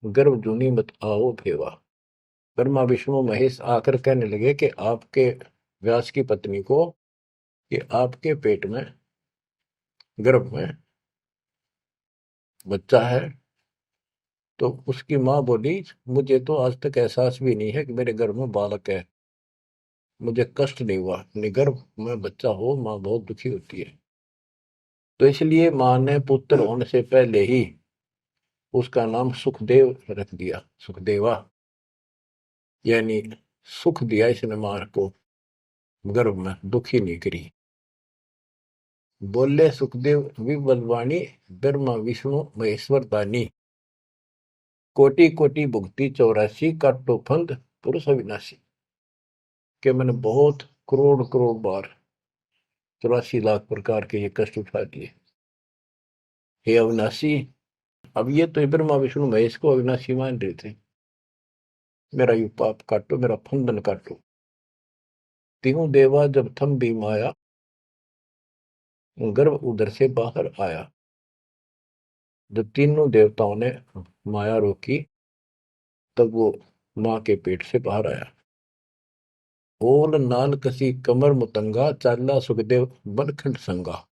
गर्भ जूनी मत आओ भेवा। ब्रह्मा विष्णु महेश आकर कहने लगे कि आपके व्यास की पत्नी को, कि आपके पेट में, गर्भ में बच्चा है। तो उसकी माँ बोली, मुझे तो आज तक एहसास भी नहीं है कि मेरे गर्भ में बालक है, मुझे कष्ट नहीं हुआ। गर्भ में बच्चा हो माँ बहुत दुखी होती है। तो इसलिए माँ ने पुत्र होने से पहले ही उसका नाम सुखदेव रख दिया, सुखदेवा, यानी सुख दिया इसने माँ को, गर्भ में दुखी नहीं करी। बोले सुखदेव विबलवाणी, ब्रह्मा विष्णु महेश्वर दानी। कोटि कोटि भुक्ति 84, काटो फंद पुरुष अविनाशी। कि मैंने बहुत करोड़ करोड़ बार 84 लाख प्रकार के ये कष्ट उठा दिए, हे अविनाशी। अब ये तो ब्रह्मा विष्णु महेश को अविनाशी मान रहे थे। मेरा यू पाप काटो, मेरा फंदन काटो। तीनों देवा जब थम भी माया, गर्भ उधर से बाहर आया। जब तीनों देवताओं ने माया रोकी, तब वो माँ के पेट से बाहर आया। ओल नाल कसी कमर मुतंगा, चाला सुखदेव बनखंड संगा।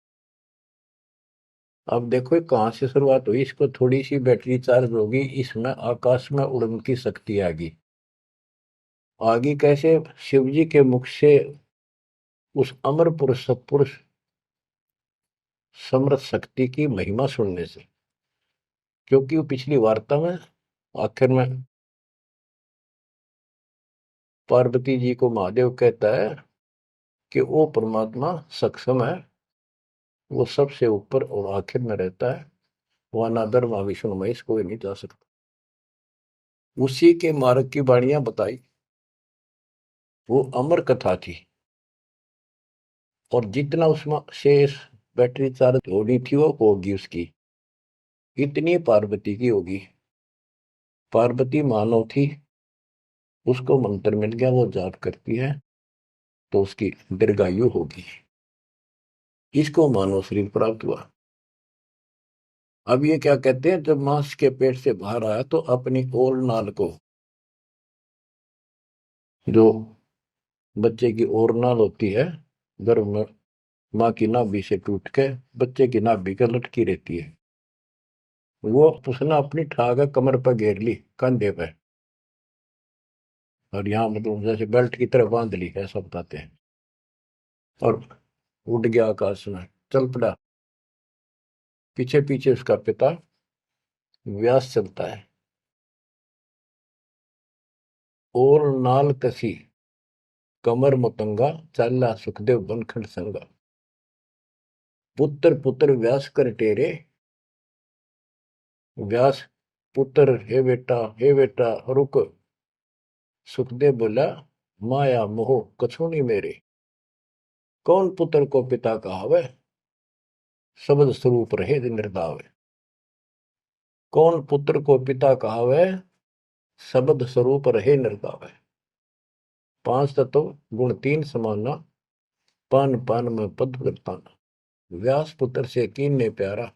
अब देखो कहां से शुरुआत हुई, इसको थोड़ी सी बैटरी चार्ज होगी, इसमें आकाश में उड़ने की शक्ति आगी। आगे कैसे? शिव जी के मुख से उस अमर पुरुष सत्पुरुष समर्थ शक्ति की महिमा सुनने से। क्योंकि वो पिछली वार्ता में आखिर में पार्वती जी को महादेव कहता है कि वो परमात्मा सक्षम है, वो सबसे ऊपर और आखिर में रहता है, वह ना ब्रह्मा विष्णु महेश कोई नहीं जा सकता। उसी के मार्ग की वाणियां बताई, वो अमर कथा थी। और जितना उसमें शेष बैटरी चार्ज होनी थी वो होगी उसकी, इतनी पार्वती की होगी। पार्वती मानव थी, उसको मंत्र मिल गया, वो जाप करती है तो उसकी दीर्घायु होगी। इसको मानव शरीर प्राप्त हुआ। अब ये क्या कहते हैं, जब मांस के पेट से बाहर आया तो अपनी ओर नाल को, जो बच्चे की ओर नाल होती है गर्भ में, माँ की नाभि से टूट के बच्चे की नाभि के लटकी रहती है, वो उसने अपनी ठाक कमर पर घेर ली, कंधे पे, और यहाँ मतलब जैसे बेल्ट की तरह बांध ली, ऐसा बताते हैं। और उड़ गया आकाश में, चल पड़ा। पीछे पीछे उसका पिता व्यास चलता है। और नाल कसी कमर मुतंगा, चाला सुखदेव बनखंड संगा। पुत्र पुत्र व्यास कर टेरे, व्यास पुत्र, हे बेटा रुक। सुखदेव बोला, माया मोह कछु नहीं मेरे। कौन पुत्र को पिता कहावे, शब्द स्वरूप रहे निर्दावे। कौन पुत्र को पिता कहावे, शब्द स्वरूप रहे निर्दावे। पांच तत्व गुण तीन समाना, पान पान में पद वर्ताना। व्यास पुत्र से कीन ने प्यारा,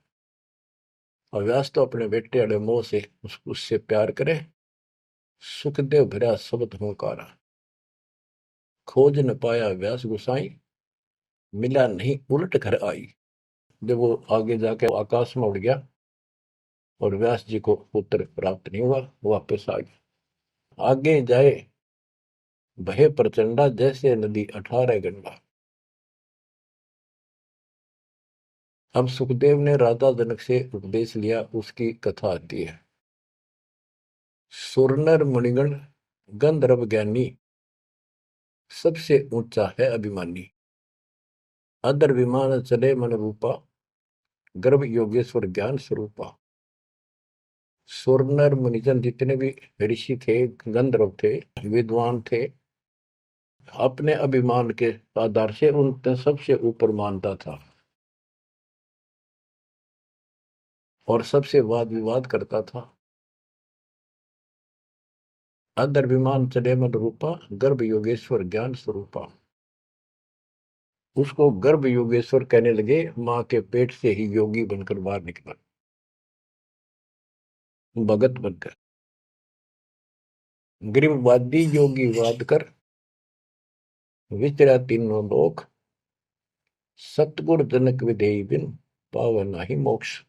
और व्यास तो अपने बेटे अड़े मोह से उससे प्यार करे। सुखदेव भरा शब्द होकारा, खोज न पाया व्यास गुसाई, मिला नहीं उलट घर आई। जब वो आगे जाके आकाश में उड़ गया और व्यास जी को पुत्र प्राप्त नहीं हुआ, वापस आ गया। आगे जाए भय प्रचंडा, जैसे नदी 18 गंडा। अब सुखदेव ने राजा जनक से उपदेश लिया, उसकी कथा आती है। सुरनर मुनिगण गंधर्व ज्ञानी, सबसे ऊंचा है अभिमानी। अदर विमान चले मन रूपा, गर्भ योगेश्वर ज्ञान स्वरूपा। सुर नर मुनिजन जितने भी ऋषि थे, गंधर्व थे, विद्वान थे, अपने अभिमान के आधार से उन सबसे ऊपर मानता था और सबसे वाद विवाद करता था। अदर विमान चले मन रूपा, गर्भ योगेश्वर ज्ञान स्वरूपा। उसको गर्भ योगेश्वर कहने लगे, मां के पेट से ही योगी बनकर बाहर निकला, भगत बनकर। ग्रीववादी योगी वाद कर, विचरा तीनों लोक, सतगुर जनक विधेयी बिन, पावे नाही मोक्ष।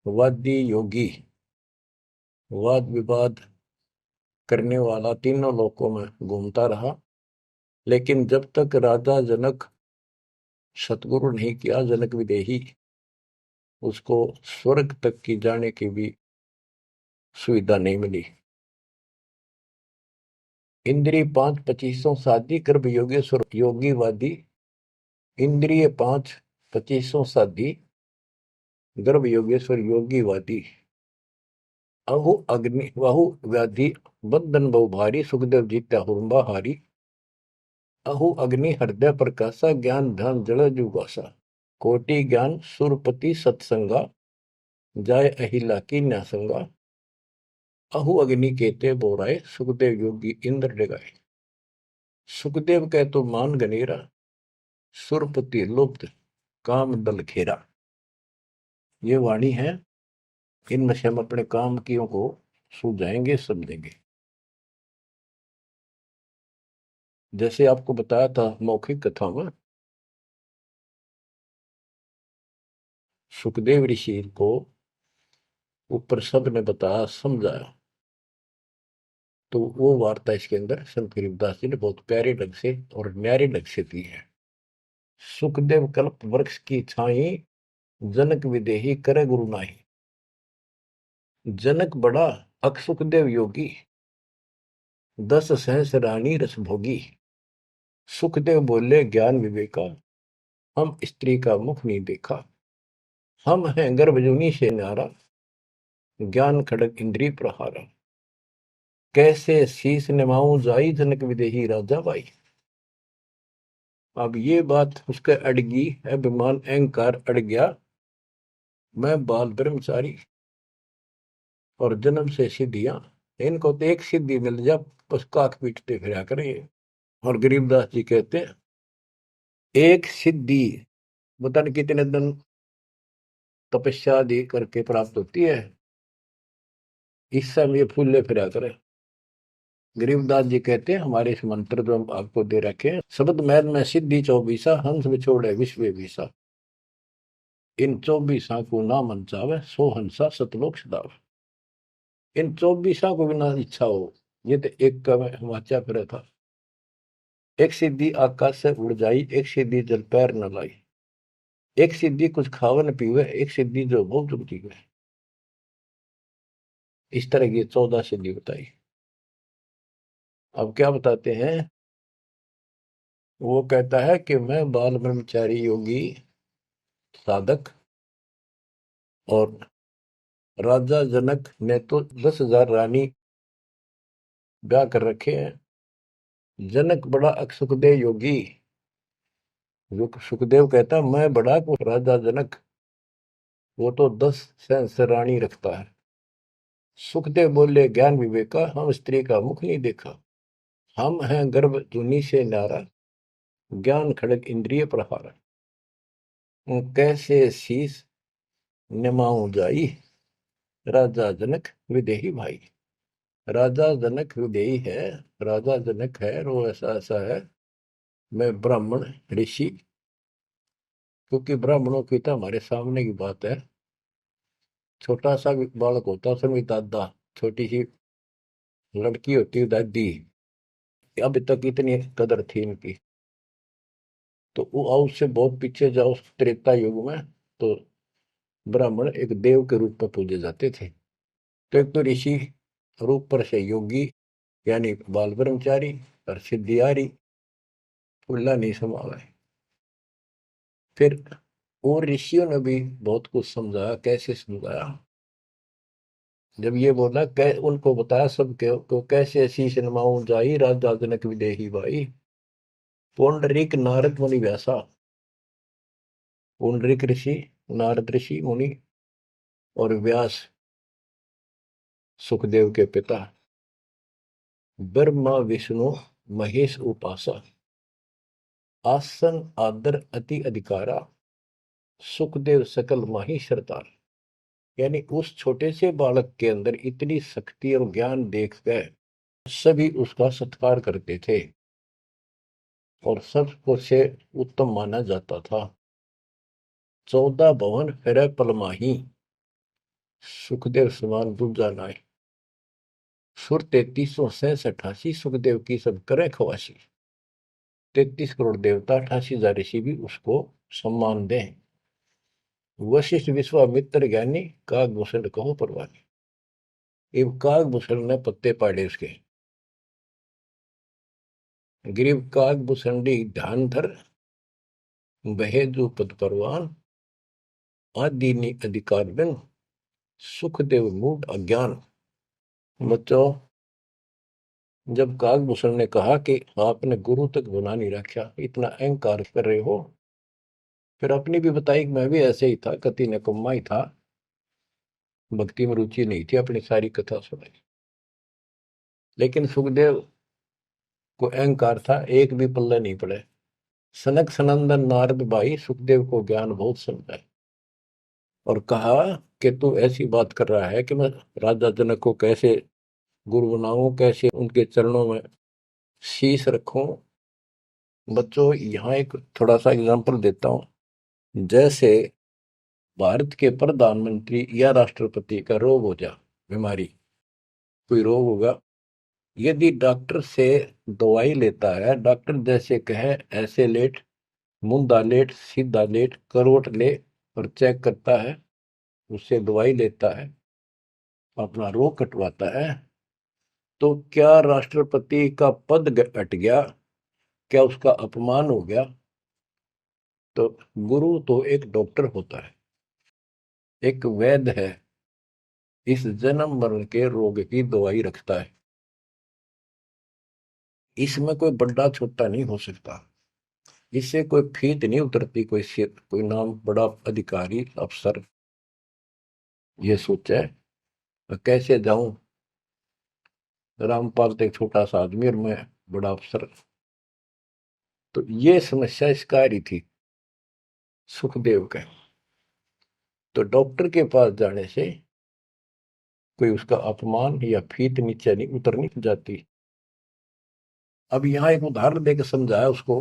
वादी योगी वाद विवाद करने वाला तीनों लोकों में घूमता रहा, लेकिन जब तक राजा जनक सतगुरु नहीं किया, जनक विदेही, उसको स्वर्ग तक की जाने की भी सुविधा नहीं मिली। इंद्रिय 5 25 साधी, गर्भ योगेश्वर योगीवादी। इंद्रिय 5 25 साधी, गर्भ योगेश्वर योगीवादी। अहु अग्नि वाहु व्याधि, बंधन बहु भारी, सुखदेव जीत्या हुरंबा हारी। अहु अग्नि हृदय प्रकाशा, ज्ञान ध्यान जड़ जुगासा। कोटि ज्ञान सुरपति सत्संगा, जाय अहिला की न्यासंगा। अहु अग्नि केते बोराए, सुखदेव योगी इंद्र डगाए। सुखदेव कह तो मान गनेरा, सुरपति लुप्त काम दल घेरा। ये वाणी है, इनमें से हम अपने काम कियों को सुलझाएंगे, समझेंगे। जैसे आपको बताया था मौखिक कथा में, सुखदेव ऋषि को ऊपर सब ने बताया, समझाया, तो वो वार्ता इसके अंदर संत गरीबदास जी ने बहुत प्यारे ढंग से और न्यारे ढंग से दी है। सुखदेव कल्प वृक्ष की छाई, जनक विदेही करे गुरु नाही। जनक बड़ा अक सुखदेव योगी, 10 सहस रानी रस भोगी। सुखदेव बोले ज्ञान विवेका, हम स्त्री का मुख नहीं देखा। हम हैं गर्भजूनी से न्यारा, ज्ञान खड़ग इंद्रिय प्रहारा। कैसे शीस निमाऊं जाई, जनक विदेही राजा बाई। अब ये बात उसके अड़गी, अभिमान अहंकार अड़ गया। मैं बाल ब्रह्मचारी और जन्म से सिद्धियां, इनको तो एक सिद्धि मिल जा, बस काक पीटते फिरा करें। और गरीबदास जी कहते हैं, एक सिद्धि पता नहीं कितने दिन तपस्या आदि करके प्राप्त होती है, इस समय फूले फिरा करे। गरीबदास जी कहते हैं, हमारे इस मंत्र जो हम आपको दे रखे हैं, शब्द मैल में सिद्धि 24, हंस बिछोड़े विश्व विसा। इन 24 को ना मन चावे, सो हंसा सतलोक सदाव। इन 24 को बिना इच्छा हो, ये तो एक का मैं वाचा फिर था। एक सिद्धि आकाश से उड़ जाई, एक सिद्धि जल पैर न लाई। एक सिद्धि कुछ खावन पीवे, एक सिद्धि जो बहुत जुगती है। इस तरह की 14 सिद्धि बताई। अब क्या बताते हैं, वो कहता है कि मैं बाल ब्रह्मचारी योगी साधक, और राजा जनक ने तो 10,000 रानी ब्याह कर रखे हैं। जनक बड़ा सुखदेव योगी, जो सुखदेव कहता मैं बड़ा को राजा जनक, वो तो 10 सहस्र रानी रखता है। सुखदेव बोले ज्ञान विवेका, हम स्त्री का मुख नहीं देखा। हम हैं गर्भ जूनी से नारा, ज्ञान खड़ग इंद्रिय प्रहारा। कैसे शीस निमाऊं जाई, राजा जनक विदेही भाई। राजा जनक विदेही है, राजा जनक है, और वो ऐसा ऐसा है। मैं ब्राह्मण ऋषि, क्योंकि ब्राह्मणों की तो हमारे सामने की बात है। छोटा सा बालक होता, उसमें भी दादा, छोटी सी लड़की होती है दादी। अब तक इतनी कदर थी इनकी। तो वो उससे बहुत पीछे जाओ, त्रेता युग में तो ब्राह्मण एक देव के रूप में पूजे जाते थे। तो एक तो ऋषि रूप पर से योगी, यानी बाल ब्रह्मचारी, और सिद्धियारी फुल्ला नहीं समावे। फिर और ऋषियों ने भी बहुत कुछ समझाया। कैसे समझाया? जब ये बोला उनको बताया सब को कैसे शीश नमाऊं जाई राजा जनक विदेही भाई। पुंडरीक नारद मुनि व्यासा। पुंडरीक ऋषि, नारद ऋषि मुनि और व्यास सुखदेव के पिता, ब्रह्मा विष्णु महेश उपासा, आसन आदर अति अधिकारा, सुखदेव सकल माही सरदार। यानी उस छोटे से बालक के अंदर इतनी शक्ति और ज्ञान देखकर सभी उसका सत्कार करते थे और सबको से उत्तम माना जाता था। 14 भवन फिर पलमाही, सुखदेव समान दूजा नाय। सुर 3368 सुखदेव की सब करे खवासी। 33 करोड़ देवता 88,000 ऋषि भी उसको सम्मान दें। वशिष्ठ विश्वामित्र ज्ञानी कागभूषण कहो परवानी। इब कागभूषण ने पत्ते पाड़े उसके। ग्रीव कागभूषणी ध्यान धर, बहेजु पद परवान, आदि अधिकार बिन, सुखदेव मूड अज्ञान। बच्चों, जब कागभूषण ने कहा कि आपने गुरु तक बना नहीं रखा, इतना अहंकार कर रहे हो, फिर अपनी भी बताई कि मैं भी ऐसे ही था, कति निकम्मा ही था, भक्ति में रुचि नहीं थी, अपनी सारी कथा सुनाई। लेकिन सुखदेव को अहंकार था, एक भी पल्ले नहीं पड़े। सनक सनंदन नारद भाई सुखदेव को ज्ञान बहुत समझाए और कहा कि तू ऐसी बात कर रहा है कि मैं राजा जनक को कैसे गुरु बनाऊं, कैसे उनके चरणों में शीश रखूं। बच्चों, यहाँ एक थोड़ा सा एग्जांपल देता हूं। जैसे भारत के प्रधानमंत्री या राष्ट्रपति का रोग हो जा, बीमारी, कोई रोग होगा, यदि डॉक्टर से दवाई लेता है, डॉक्टर जैसे कहे ऐसे लेट, मुंदा लेट, सीधा लेट, करवट ले, और चेक करता है, उससे दवाई लेता है, अपना रोग कटवाता है, तो क्या राष्ट्रपति का पद हट गया? क्या उसका अपमान हो गया? तो गुरु तो एक डॉक्टर होता है, एक वैद्य है, इस जन्म मरण के रोग की दवाई रखता है। इसमें कोई बड़ा छोटा नहीं हो सकता, इससे कोई फीत नहीं उतरती। कोई नाम बड़ा अधिकारी अफसर ये सोचे कैसे जाऊं, रामपाल तो एक छोटा सा आदमी और मैं बड़ा अफसर। तो ये समस्या इसका रही थी सुखदेव के। तो डॉक्टर के पास जाने से कोई उसका अपमान या फीत नीचे नहीं उतरनी जाती। अब यहां एक उदाहरण देकर समझाया उसको।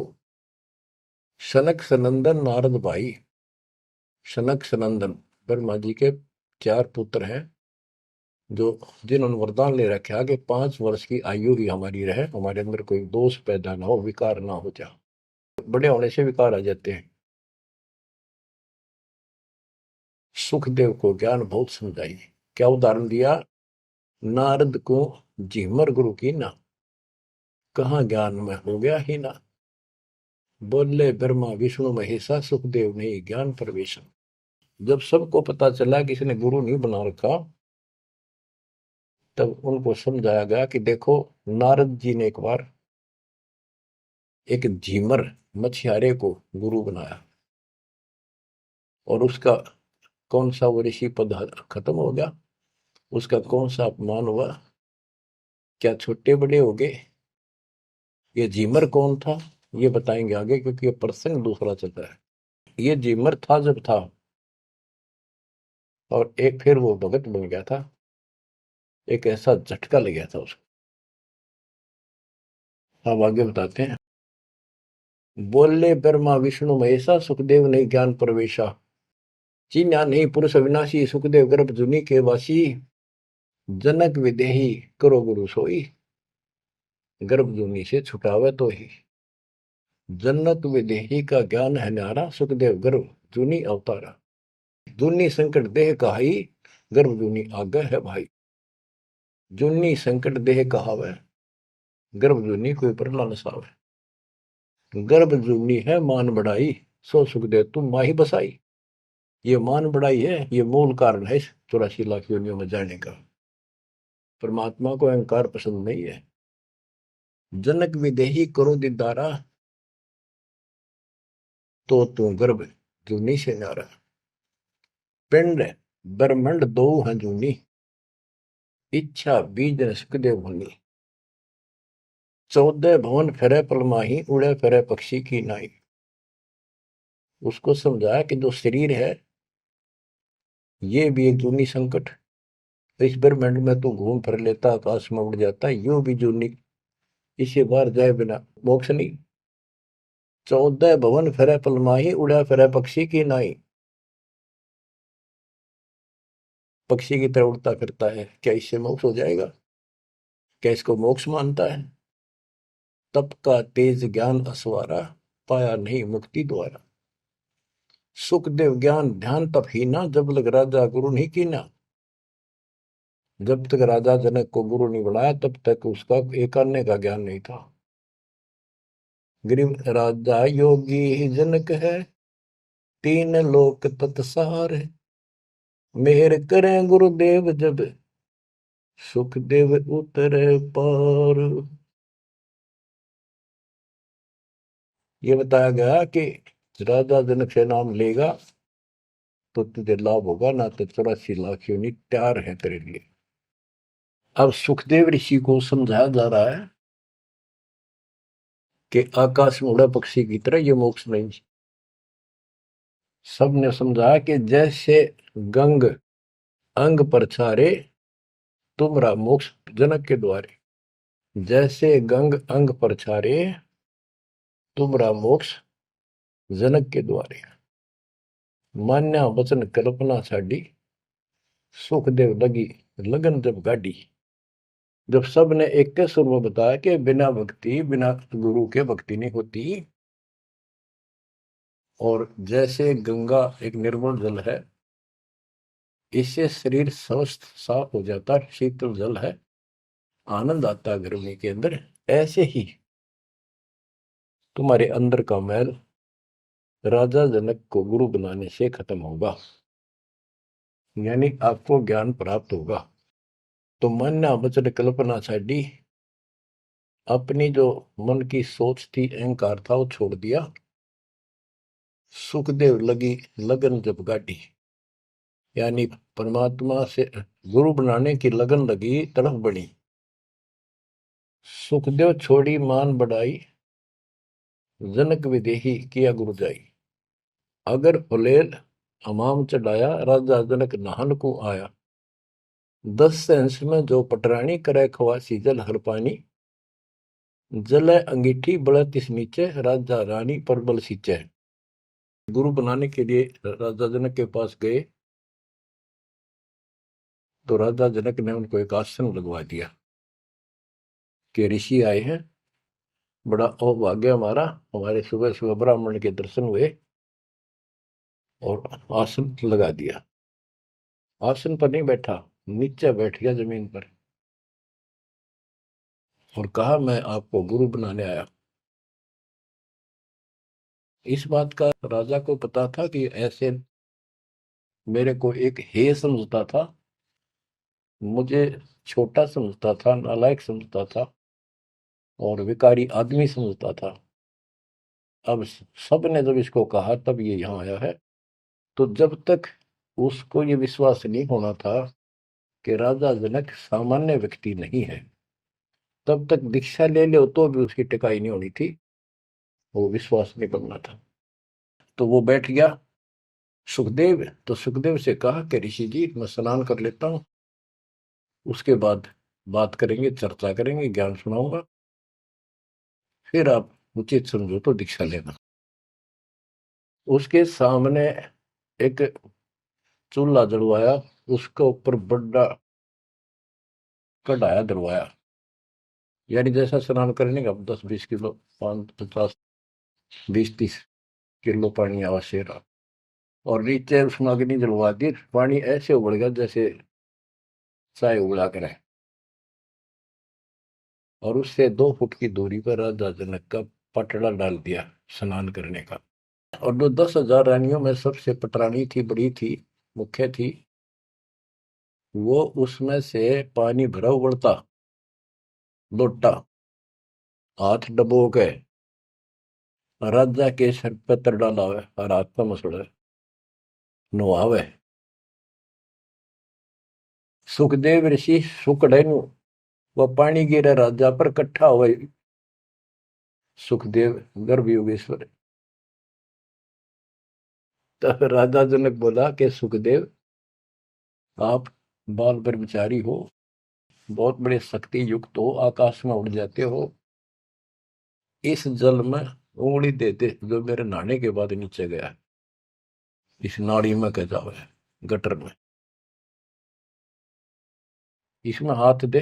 सनक सनंदन नारद भाई। सनक सनंदन ब्रह्मा जी के 4 पुत्र हैं, जो जिन्होंने वरदान ले रखा कि 5 वर्ष की आयु ही हमारी रहे, हमारे अंदर कोई दोष पैदा ना हो, विकार ना हो जाए। बड़े होने से विकार आ जाते हैं। सुखदेव को ज्ञान बहुत समझाई। क्या उदाहरण दिया? नारद को झिमर गुरु की ना, कहाँ ज्ञान में हो गया ही ना। बोले ब्रह्मा विष्णु महेशा, सुखदेव ने ज्ञान प्रवेश। जब सबको पता चला कि इसने गुरु नहीं बना रखा, तब उनको समझाया गया कि देखो, नारद जी ने एक बार एक झीमर मछियारे को गुरु बनाया, और उसका कौन सा वो ऋषि पद खत्म हो गया, उसका कौन सा अपमान हुआ, क्या छोटे बड़े हो गए। ये झीमर कौन था ये बताएंगे आगे, क्योंकि ये प्रसंग दूसरा चलता है। ये झीमर था जब था, और एक फिर वो भगत बन गया था, एक ऐसा झटका लग गया था उसको। अब आगे बताते हैं। बोले ब्रह्मा विष्णु महेशा, सुखदेव ने ज्ञान प्रवेशा। चीन्या नहीं पुरुष अविनाशी, सुखदेव गर्भ जुनी के वासी। जनक विदेही करो गुरु सोई, गर्भ जूनी से छुटावे तो ही। जनक विदेही का ज्ञान है न्यारा, सुखदेव गर्भ जूनी अवतारा। जूनी संकट देह कहाई, गर्भ जूनी आगे है भाई। जूनी संकट देह कहावे, गर्भ जूनी कोई परला न सावे। गर्भ जूनी है मान बढ़ाई, सो सुखदेव तुम माही बसाई। ये मान बढ़ाई है, ये मूल कारण है इस 84 लाख योनियों में जाने का। परमात्मा को अहंकार पसंद नहीं है। जनक विदेही करो दीदारा, तो तू गर्भ जूनी से नारा। पिंड ब्रह्मंड दो हैं जूनी, इच्छा बीज न सुखदेव भूनी। 14 भवन फिरे पलमाही, उड़े फिरे पक्षी की नाई। उसको समझाया कि जो शरीर है ये भी एक जूनी संकट। इस ब्रह्मांड में तो घूम फिर लेता, आकाश में उड़ जाता, यो भी जूनी, इसे बाहर जाए बिना मोक्ष नहीं। 14 भवन फिरे पलमाही, उड़ा फिरे पक्षी की नाई। पक्षी की तरह उड़ता फिरता है, क्या इससे मोक्ष हो जाएगा? क्या इसको मोक्ष मानता है? तप का तेज ज्ञान असवारा, पाया नहीं मुक्ति द्वारा। सुखदेव ज्ञान ध्यान तप ही ना, जब लग राजा गुरु नहीं कीना। जब तक राजा जनक को गुरु नहीं बनाया तब तक उसका एक अन्य का ज्ञान नहीं था। गरीब राजा योगी ही जनक है, तीन लोक तत्सार है। मेहर करें गुरुदेव जब, सुखदेव उतरे पार। ये बताया गया कि राजा जनक से नाम लेगा तो तुझे लाभ होगा, ना तो 84 लाख योनि तैयार है तेरे लिए। अब सुखदेव ऋषि को समझाया जा रहा है कि आकाश में उड़ा पक्षी की तरह ये मोक्ष नहीं। सबने समझाया कि जैसे गंग अंग पर छारे, तुमरा मोक्ष जनक के द्वारे। जैसे गंग अंग पर छारे, तुमरा मोक्ष जनक के द्वारे। मान्या वचन कल्पना छाड़ी, सुखदेव लगी लगन जब गाड़ी। जब सब ने एक के सुर में बताया कि बिना भक्ति, बिना गुरु के भक्ति नहीं होती। और जैसे गंगा एक निर्मल जल है, इससे शरीर स्वस्थ साफ हो जाता, शीतल जल है, आनंद आता है गर्मी के अंदर। ऐसे ही तुम्हारे अंदर का मैल राजा जनक को गुरु बनाने से खत्म होगा, यानी आपको ज्ञान प्राप्त होगा। तो मान्या वचन कल्पना छाड़ी, अपनी जो मन की सोच थी, अहंकार था, वो छोड़ दिया। सुखदेव लगी लगन जब गाड़ी, यानी परमात्मा से गुरु बनाने की लगन लगी, तड़फ बढ़ी। सुखदेव छोड़ी मान बढ़ाई, जनक विदेही किया गुरु जाई। अगर फुलेल हमाम चढ़ाया, राजा जनक नहान को आया। 10 सेंस में जो पटरानी करे खवासी जल हर पानी। जल अंगीठी बड़ा तिस नीचे, राजा रानी पर बल सींचे। गुरु बनाने के लिए राजा जनक के पास गए तो राजा जनक ने उनको एक आसन लगवा दिया कि ऋषि आए हैं, बड़ा अभाग्य हमारा, हमारे सुबह सुबह ब्राह्मण के दर्शन हुए और आसन लगा दिया। आसन पर नहीं बैठा, नीचे बैठ गया जमीन पर और कहा मैं आपको गुरु बनाने आया। इस बात का राजा को पता था कि ऐसे मेरे को एक हे समझता था, मुझे छोटा समझता था, नालायक समझता था और विकारी आदमी समझता था। अब सब ने जब इसको कहा तब ये यहाँ आया है। तो जब तक उसको ये विश्वास नहीं होना था कि राजा जनक सामान्य व्यक्ति नहीं है, तब तक दीक्षा ले लो तो भी उसकी टिकाई नहीं होनी थी, वो विश्वास नहीं करना था। तो वो बैठ गया सुखदेव। तो सुखदेव से कहा कि ऋषि जी मैं स्नान कर लेता हूँ, उसके बाद बात करेंगे, चर्चा करेंगे, ज्ञान सुनाऊंगा, फिर आप उचित समझो तो दीक्षा लेना। उसके सामने एक चूल्हा जलवाया, उसके ऊपर बड़ा कढ़ाया दरवाया, यानी जैसा स्नान करने का 10-20 किलो, 5-50, 20-30 किलो पानी आवश्यक रहा। और नीचे उसमें अग्नि जलवा दी, पानी ऐसे उबल गया जैसे चाय उबला करे। और उससे 2 फुट की दूरी पर राजा जनक का पटड़ा डाल दिया स्नान करने का। और जो 10,000 रानियों में सबसे पटरानी थी, बड़ी थी, मुख्य थी, वो उसमें से पानी भरा उबलता लोटा हाथ डबो के राजा के सर पे तर डालावे और हाथ पे मसड़े नुआवे। सुखदेव ऋषि सुकड़े नु वह पानी गिरे राजा पर कट्ठा हुए। सुखदेव गर्भ योगेश्वर। तो राजा जनक बोला कि सुखदेव, आप बाल ब्रह्मचारी हो, बहुत बड़े शक्ति युक्त हो, आकाश में उड़ जाते हो, इस जल में उंगली दे दे जो मेरे नहाने के बाद नीचे गया, इस नाड़ी में कह जावे, गटर में, इसमें हाथ दे।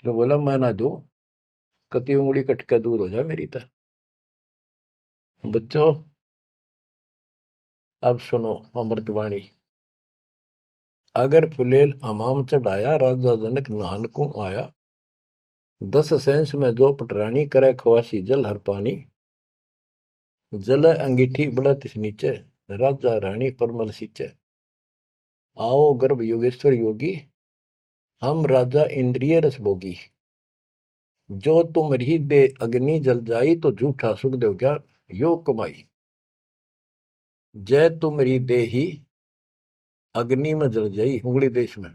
तो बोला मैं ना दू, कति उंगली कट के दूर हो जाए मेरी तरह। बच्चों अब सुनो अमृतवाणी। अगर फुलेल हमाम चढ़ाया, राजा जनक नहान को आया, 10 सेंस में जो पटरानी करे खवासी जल हर पानी, जल अंगीठी बढ़त नीचे, राजा रानी परमल सींचे। आओ गर्भ योगेश्वर योगी, हम राजा इंद्रिय रस भोगी, जो तुम रही दे अग्नि जल जाई, तो झूठा सुख देव क्या योग कमाई। जय तुम री दे ही अग्नि में जल जाई, उंगली देश में,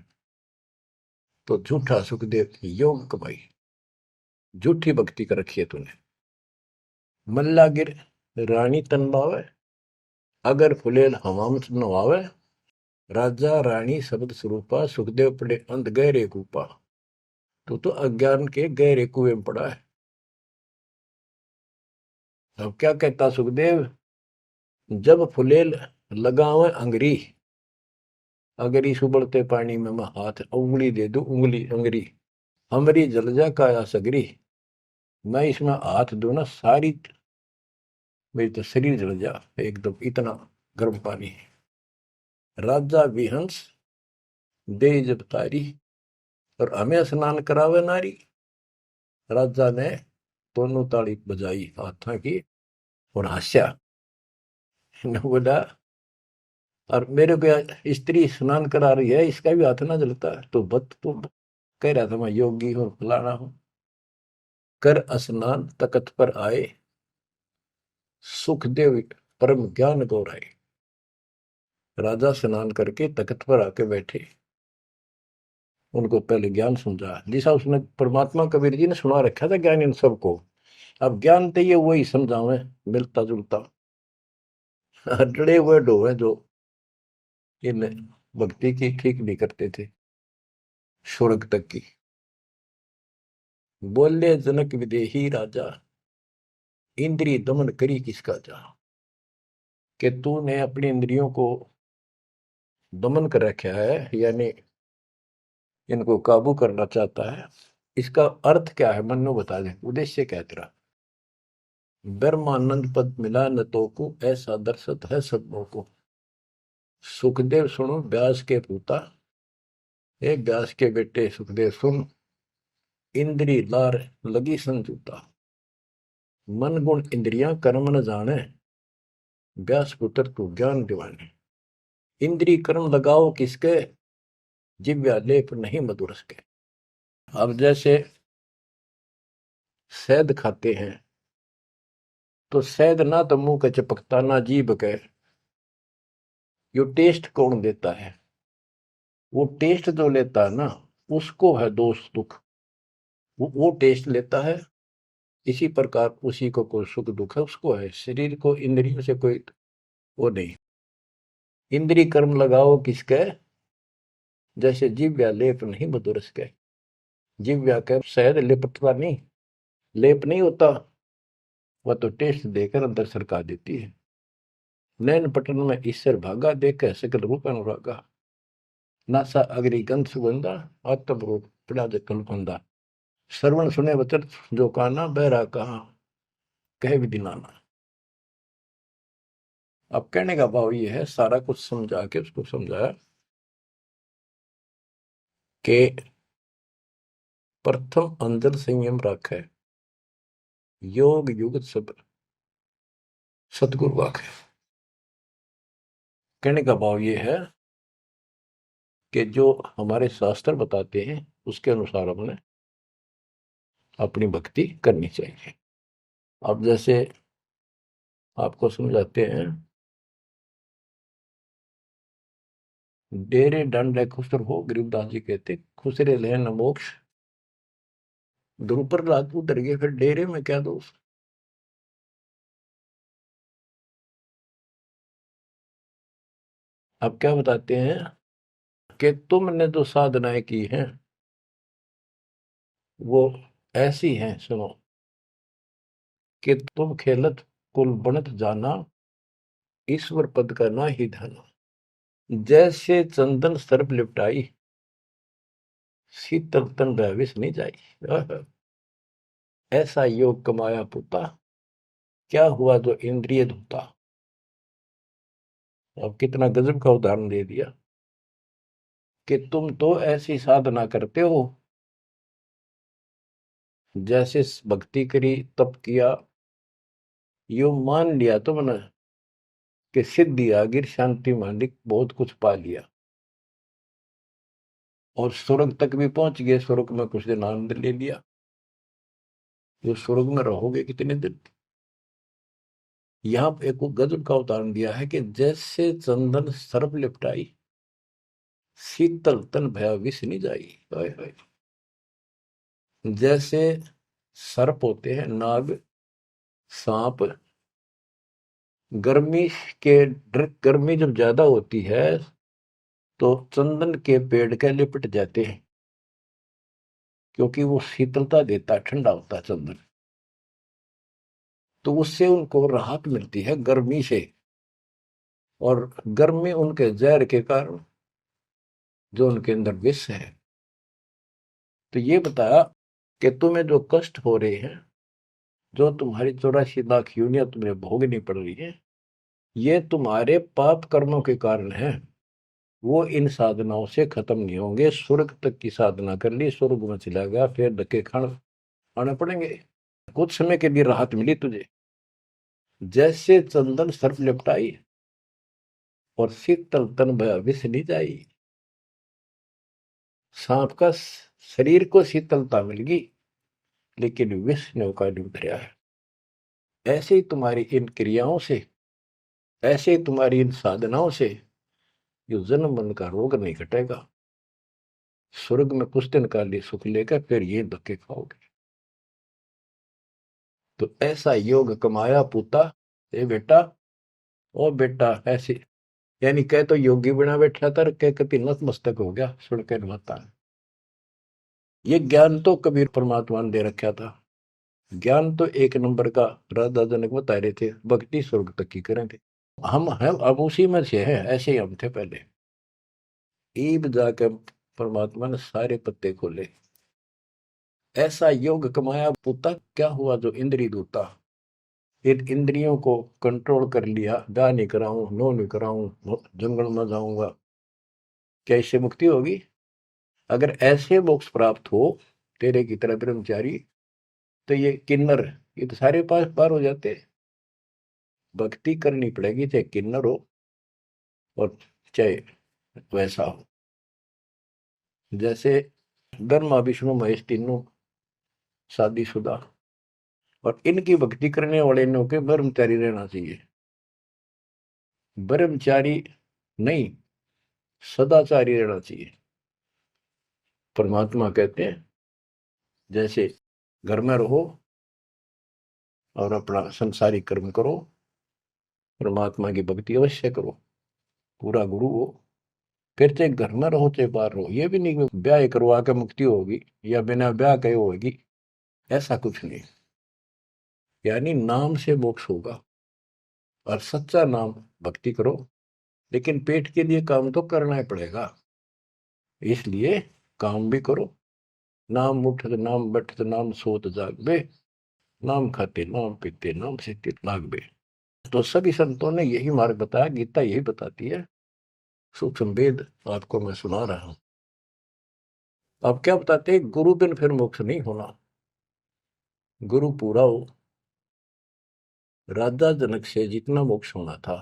तो झूठा सुख देव योग कमाई। झूठी भक्ति कर रखी है तूने। मल्ला गिर रानी तन बावे, अगर फुलेल हवाम नवावे, राजा रानी शब्द स्वरूपा, सुखदेव पड़े अंध गहरे कूपा। तो अज्ञान के गहरे कुएं में पड़ा है। अब क्या कहता सुखदेव, जब फुलेल लगावे अंगरी, अगर इस उबलते पानी में मैं हाथ उंगली दे दूं, उंगली अंगरी हमारी जल जा काया सगरी, मैं इसमें हाथ दूं ना, सारी मेरी तो शरीर जल जा एकदम, इतना गर्म पानी है। राजा विहंस दे जब तारी, और हमें स्नान करावे नारी। राजा ने दोनों ताली बजाई हाथा की और हंसा, न बोला, और मेरे को स्त्री स्नान करा रही है, इसका भी हाथ ना जलता, तो बत तो कह रहा था मैं योगी हूं, फलाना हूं। कर स्नान तकत पर आए, सुखदेव परम ज्ञान गौराए। राजा स्नान करके तख्त पर आके बैठे, उनको पहले ज्ञान समझा, जैसा उसने परमात्मा कबीर जी ने सुना रखा था ज्ञान इन सबको। अब ज्ञान तो ये वही समझावे, मिलता जुलता डरे हुए डोवे जो इन भक्ति की ठीक नहीं करते थे स्वर्ग तक की। बोले जनक विदेही राजा, इंद्रिय दमन करी किसका जा, कि तूने अपनी इंद्रियों को दमन कर रखा है, यानी इनको काबू करना चाहता है। इसका अर्थ क्या है, मन्नो बता दे, उद्देश्य क्या है तेरा। ब्रह्मानंद पद मिला न तो को, ऐसा दर्शत है सबों को। सुखदेव सुनो व्यास के पूता, हे व्यास के बेटे सुखदेव सुन, इंद्री लार लगी संजूता, मन गुण इंद्रियां कर्म न जाने, व्यास पुत्र तू ज्ञान दिवाने। इंद्री कर्म लगाओ किसके, जिव्या लेप नहीं मधुरस के। अब जैसे शहद खाते हैं, तो शहद ना तो मुंह के चिपकता ना जीभ के, यो टेस्ट कौन देता है, वो टेस्ट जो लेता है ना, उसको है दोष दुख, वो टेस्ट लेता है। इसी प्रकार उसी को कोई सुख दुख है, उसको है। शरीर को इंद्रियों से कोई वो नहीं। इंद्रिय कर्म लगाओ किसके, जैसे जिव्या लेप नहीं मधुरस के। जिव्या के शहद लिपटता नहीं, लेप नहीं होता, वह तो टेस्ट देकर अंदर सरका देती है। नैन पटन में ईश्वर भागा, देखे सकल रूप अनुरागा, नासा अग्नि गंध सुगंधा, आत्म रूप पड़ा जकल फंदा। श्रवण सुने वचन जो काना, बहरा कहा कहे विधि नाना। अब कहने का भाव ये है, सारा कुछ समझा के उसको समझाया कि प्रथम अंदर संयम रखे, योग युगत सब्र, सदगुरु वाक्य। कहने का भाव ये है कि जो हमारे शास्त्र बताते हैं उसके अनुसार हमने अपनी भक्ति करनी चाहिए। अब जैसे आपको समझाते हैं, डेरे दंड खुसर हो, गरीबदास जी कहते खुसरे ले न मोक्ष। द्रुपर रात उतर गए, फिर डेरे में क्या दोष। अब क्या बताते हैं कि तुमने जो साधनाएं की हैं वो ऐसी हैं, सुनो, कि तुम खेलत कुल बनत जाना, ईश्वर पद का ना ही धना। जैसे चंदन सर्प लिपटाई, शीतल तन भविष्य नहीं जाई। ऐसा योग कमाया पुता, क्या हुआ जो इंद्रिय धूता। अब कितना गजब का उदाहरण दे दिया कि तुम तो ऐसी साधना करते हो, जैसे भक्ति करी, तप किया, यो मान लिया तुमने कि सिद्धि आ गिर, शांति मालिक, बहुत कुछ पा लिया और स्वर्ग तक भी पहुंच गए। स्वर्ग में कुछ दिन आनंद ले लिया। जो स्वर्ग में रहोगे कितने दिन। यहाँ पे एक गजब का उदाहरण दिया है कि जैसे चंदन सर्प लिपटाई, शीतल तन भया विष नहीं जाई। हाय हाय। जैसे सर्प होते हैं, नाग, सांप, गर्मी के गर्मी जब ज्यादा होती है तो चंदन के पेड़ के लिपट जाते हैं, क्योंकि वो शीतलता देता है, ठंडा होता है चंदन। तो उससे उनको राहत मिलती है गर्मी से, और गर्मी उनके जहर के कारण जो उनके अंदर विष है। तो ये बताया कि तुम्हें जो कष्ट हो रहे हैं, जो तुम्हारी 84 लाख यूनियन तुम्हें भोगनी पड़ रही है, ये तुम्हारे पाप कर्मों के कारण है। वो इन साधनाओं से खत्म नहीं होंगे। स्वर्ग तक की साधना कर ली, स्वर्ग में चला गया, फिर धक्के खाने पड़ेंगे। कुछ समय के लिए राहत मिली तुझे, जैसे चंदन सर्प लिपटाई और शीतल तन भया विष नहीं जाई। सांप का शरीर को शीतलता मिल गई, लेकिन विष ने उका नहीं उतरा है। ऐसे ही तुम्हारी इन क्रियाओं से, ऐसे ही तुम्हारी इन साधनाओं से जो जन्म मन का रोग नहीं घटेगा। स्वर्ग में कुछ दिन का लिए सुख लेकर फिर ये धक्के खाओगे। तो ऐसा योग कमाया पूता, ए बेटा, ओ बेटा, ऐसे यानी कह तो योगी बना बैठा था, कह कति नतमस्तक हो गया सुनकर माता ने। ये ज्ञान तो कबीर परमात्मा ने दे रखा था। ज्ञान तो एक नंबर का राधा जनक बता रहे थे, भक्ति स्वर्ग तक की करें थे। हम हैं अब उसी में से हैं, ऐसे ही हम थे पहले। ईब जाकर परमात्मा ने सारे पत्ते खोले। ऐसा योग कमाया पुता, क्या हुआ जो इंद्रिय दूता। इन इंद्रियों को कंट्रोल कर लिया, गा नहीं कराऊं, नो नहीं कराऊं, जंगल में जाऊंगा, क्या इससे मुक्ति होगी। अगर ऐसे मोक्ष प्राप्त हो तेरे की तरह ब्रह्मचारी, तो ये किन्नर, ये तो सारे पास पार हो जाते। भक्ति करनी पड़ेगी, चाहे किन्नर हो और चाहे वैसा हो। जैसे ब्रह्मा विष्णु महेश तीनों शादीशुदा, और इनकी भक्ति करने वाले इनों के ब्रह्मचारी रहना चाहिए। ब्रह्मचारी नहीं, सदाचारी रहना चाहिए। परमात्मा कहते हैं जैसे घर में रहो और अपना संसारिक कर्म करो, परमात्मा की भक्ति अवश्य करो, पूरा गुरु हो। फिर चाहे घर में रहो चाहे बाहर रहो। ये भी नहीं कि ब्याह करवा के मुक्ति होगी या बिना ब्याह के होगी, ऐसा कुछ नहीं। यानी नाम से मोक्ष होगा, और सच्चा नाम भक्ति करो। लेकिन पेट के लिए काम तो करना ही पड़ेगा, इसलिए काम भी करो। नाम उठत नाम बैठत नाम सोत जागबे, नाम खाते नाम पीते नाम से लागबे। तो सभी संतों ने यही मार्ग बताया, गीता यही बताती है। सूक्ष्म वेद आपको मैं सुना रहा हूं। अब क्या बताते हैं, गुरु बिन फिर मोक्ष नहीं होना। गुरु पूरा हो, राजा जनक से जितना मोक्ष होना था,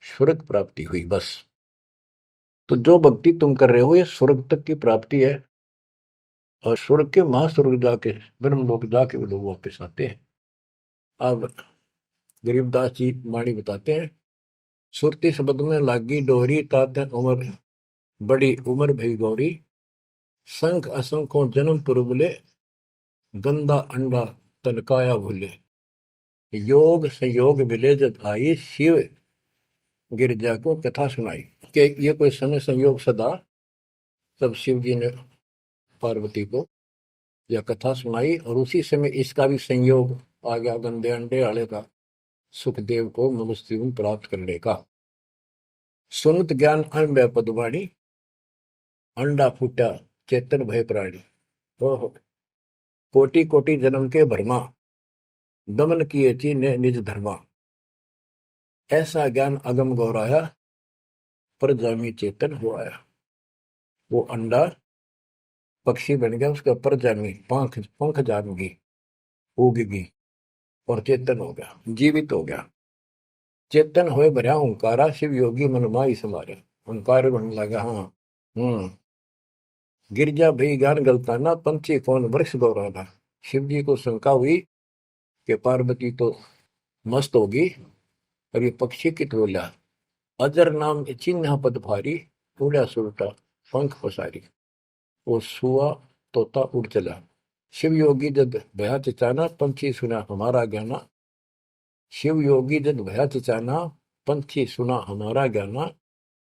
स्वर्ग प्राप्ति हुई बस। तो जो भक्ति तुम कर रहे हो ये स्वर्ग तक की प्राप्ति है, और स्वर्ग के महास्वर्ग जाके, ब्रह्म लोक जाके वो लोग वापस आते हैं। अब गरीबदास जी वाणी बताते हैं, सुरती शब्द में लागी डोरी, तात उम्र बड़ी उम्र भई गौरी, संख असंखों जन्म पुरबले, गंदा अंडा तनकाया भूले। योग संयोग मिले जब आई, शिव गिरजा को कथा सुनाई। कि ये कोई समय संयोग सदा, तब शिव जी ने पार्वती को यह कथा सुनाई, और उसी समय इसका भी संयोग आ गया गंदे अंडे वाले का, सुखदेव को मनुष्य प्राप्त करने का। सुनत ज्ञान अन पदवाणी, अंडा फूटा चेतन भय प्राणी। ओहो, कोटि कोटि जन्म के भरमा, दमन किए ची ने निज धर्मा। ऐसा ज्ञान अगम गौराया, पर जामी चेतन हो आया। वो अंडा पक्षी बन गया, उसके ऊपर जामी पंख पंख जामगी, उगगी, और चेतन हो गया, जीवित हो गया। चेतन होए भरा ओंकारा, शिव योगी मन माई समारे। ओंकार बनने लगा। हाँ। गिरजा भई ज्ञान गलताना, पंछी कौन वृक्ष गौराना। शिव जी को शंका हुई कि पार्वती तो मस्त होगी, और ये पक्षी कित बोला। अजर नाम चिन्ह पद भारी, उड़ा सुरटा पंख पसारी। वो सुआ तोता उड़ चला। शिव योगी जद भया चिचाना, पंछी सुना हमारा ज्ञाना। शिव योगी जद भया चिचाना, पंछी सुना हमारा ज्ञाना।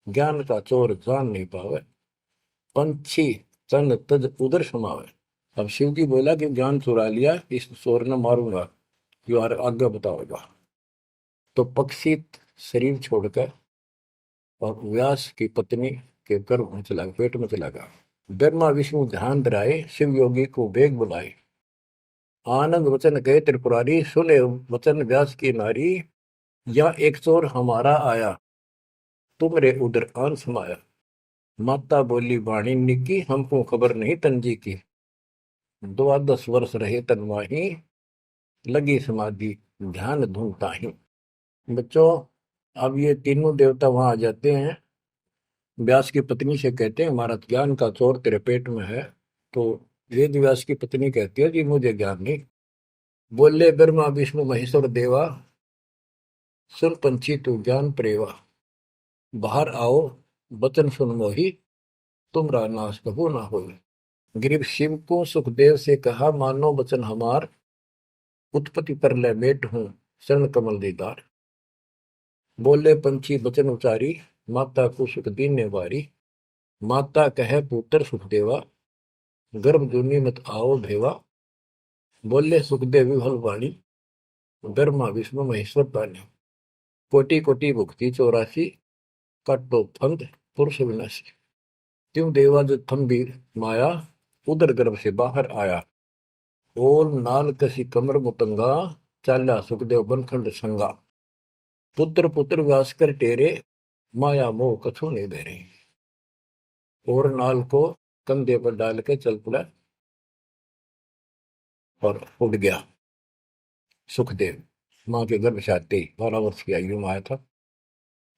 ज्ञान का चोर जान नहीं पावे, पंछी तन तज उधर समावे। अब शिव जी बोला कि ज्ञान चुरा लिया, इस चोर ने मारूंगा, जो आगे बताओगा। तो पक्षी शरीर छोड़कर और व्यास की पत्नी के गर्भ में चला गया, पेट में चला गया। ब्रह्मा विष्णु ध्यान धराए, शिव योगी को बेग बुलाए। आनंद वचन गए त्रिपुरारी, सुने वचन व्यास की नारी। या एक चोर हमारा आया, तुमरे उधर आन समाया। माता बोली वाणी निकी, हमको खबर नहीं तंजी की। 12 वर्ष रहे तनवाही, लगी समाधि ध्यान धूमता ही। बच्चों, अब ये तीनों देवता वहां आ जाते हैं, व्यास की पत्नी से कहते हैं हमारा ज्ञान का चोर तेरे पेट में है। तो वेद व्यास की पत्नी कहती है जी मुझे ज्ञान नहीं। बोले ब्रह्मा विष्णु महेश्वर देवा, सुन पंछी तू ज्ञान प्रेवा। बाहर आओ वचन सुन मोही, तुमरा नाश कबू ना हो। गिरीव शिव को सुखदेव से कहा, मानो वचन हमार, उत्पत्ति पर ले मेट हूं शरण कमल दीदार। बोले पंछी वचन उचारी, माता को सुख दीन ने वारी। माता कहे पुत्र सुखदेवा, गर्भ जूनी मत आओ भेवा। बोले सुखदेव विफल वाणी, ब्रह्मा विष्णु महेश्वर पानी। कोटि कोटि भुक्ति 84, काटो फंद पुरुष विनाशी। त्यों देवा जो थम्बीर माया, उदर गर्भ से बाहर आया। ओल नाल कसी कमर मुतंगा, चाल्या सुखदेव बनखंड संगा। पुत्र पुत्र व्यास कर टेरे, माया मोह कछु नहीं बेरे। और नाल को कंधे पर डाल के चल पड़ा और उड़ गया सुखदेव। माँ के गर्भ से आते ही 12 वर्ष की आयु में आया था।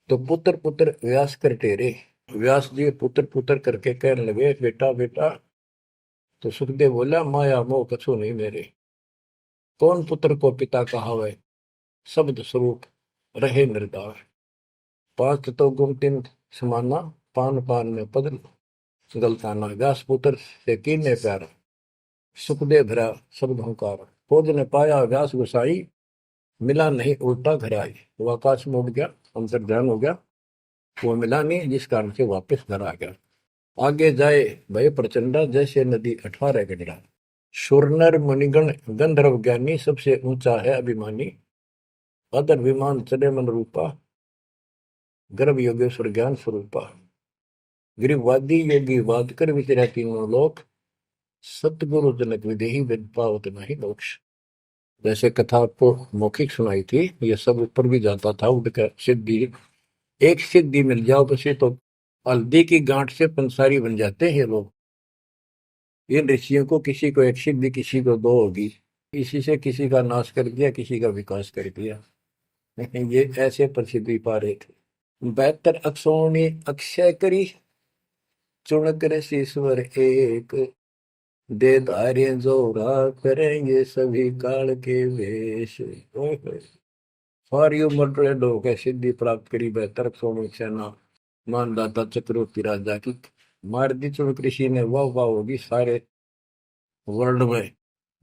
तो पुत्र पुत्र व्यास कर टेरे, व्यास जी पुत्र पुत्र करके कहने लगे बेटा बेटा। तो सुखदेव बोला माया मोह कछु नहीं मेरे। कौन पुत्र को पिता कहावे, शब्द स्वरूप रहे निर्दार। 5 तो गुण 3 समाना, पान पान में पद गलताना। व्यास पुत्र से कीने प्यार, सुखदेव भरा शब्द हंकार। खोज ने पाया व्यास गुसाई, मिला नहीं उल्टा घर आई। वो आकाश में उड़ गया, अंतर ध्यान हो गया, वो मिला नहीं, जिस कारण से वापस घर आ गया। आगे जाए भय प्रचंडा, जैसे नदी 18 गंडा। सुरनर मुनिगण गंधर्व ज्ञानी, सबसे ऊंचा है अभिमानी। अदर विमान चले मन रूपा, गर्भ योगेश्वर ज्ञान स्वरूपा। गिरिवादी योगी वाद कर विचरा तीनों लोक, सतगुरु जनक विदेही विद पावत नहीं मोक्ष। जैसे कथा आपको मौखिक सुनाई थी, ये सब ऊपर भी जाता था उड़कर। सिद्धि एक सिद्धि मिल जाओ बस, ये तो हल्दी की गांठ से पंसारी बन जाते हैं ये लोग। इन ऋषियों को किसी को एक सिद्धि, किसी को 2 होगी। इसी से किसी का नाश कर दिया, किसी का विकास कर दिया। ये ऐसे प्रसिद्धि पा रहे थे। 72 अक्षरों ने अक्षय करी, चुन कर ईश्वर एक, दे धार्य जोरा करेंगे सभी काल के वेश। ओए होए। सारी उम्र टोले लोग है सिद्धि प्राप्त करी, 72 अक्षरों में सेना मानदाता चक्रवर्ती राजा की मार दी चुन कृषि ने, वाह वाह होगी सारे वर्ल्ड में।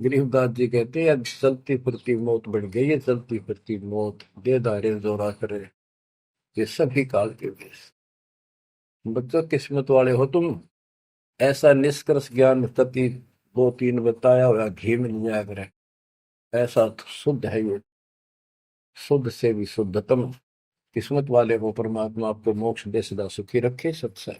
गरीबदास जी कहते हैं चलती फिरती मौत बढ़ गई है, चलती फिरती मौत, दे धारे जोरा करे ये सभी काल के वेश। बच्चों किस्मत वाले हो तुम, ऐसा निष्कर्ष ज्ञान तति 2-3 बताया हुआ घी मिल जाया करे, ऐसा तो शुद्ध है ये, शुद्ध से भी शुद्धतम। किस्मत वाले को परमात्मा आपको मोक्ष दे, सदा सुखी रखे। सत्संग।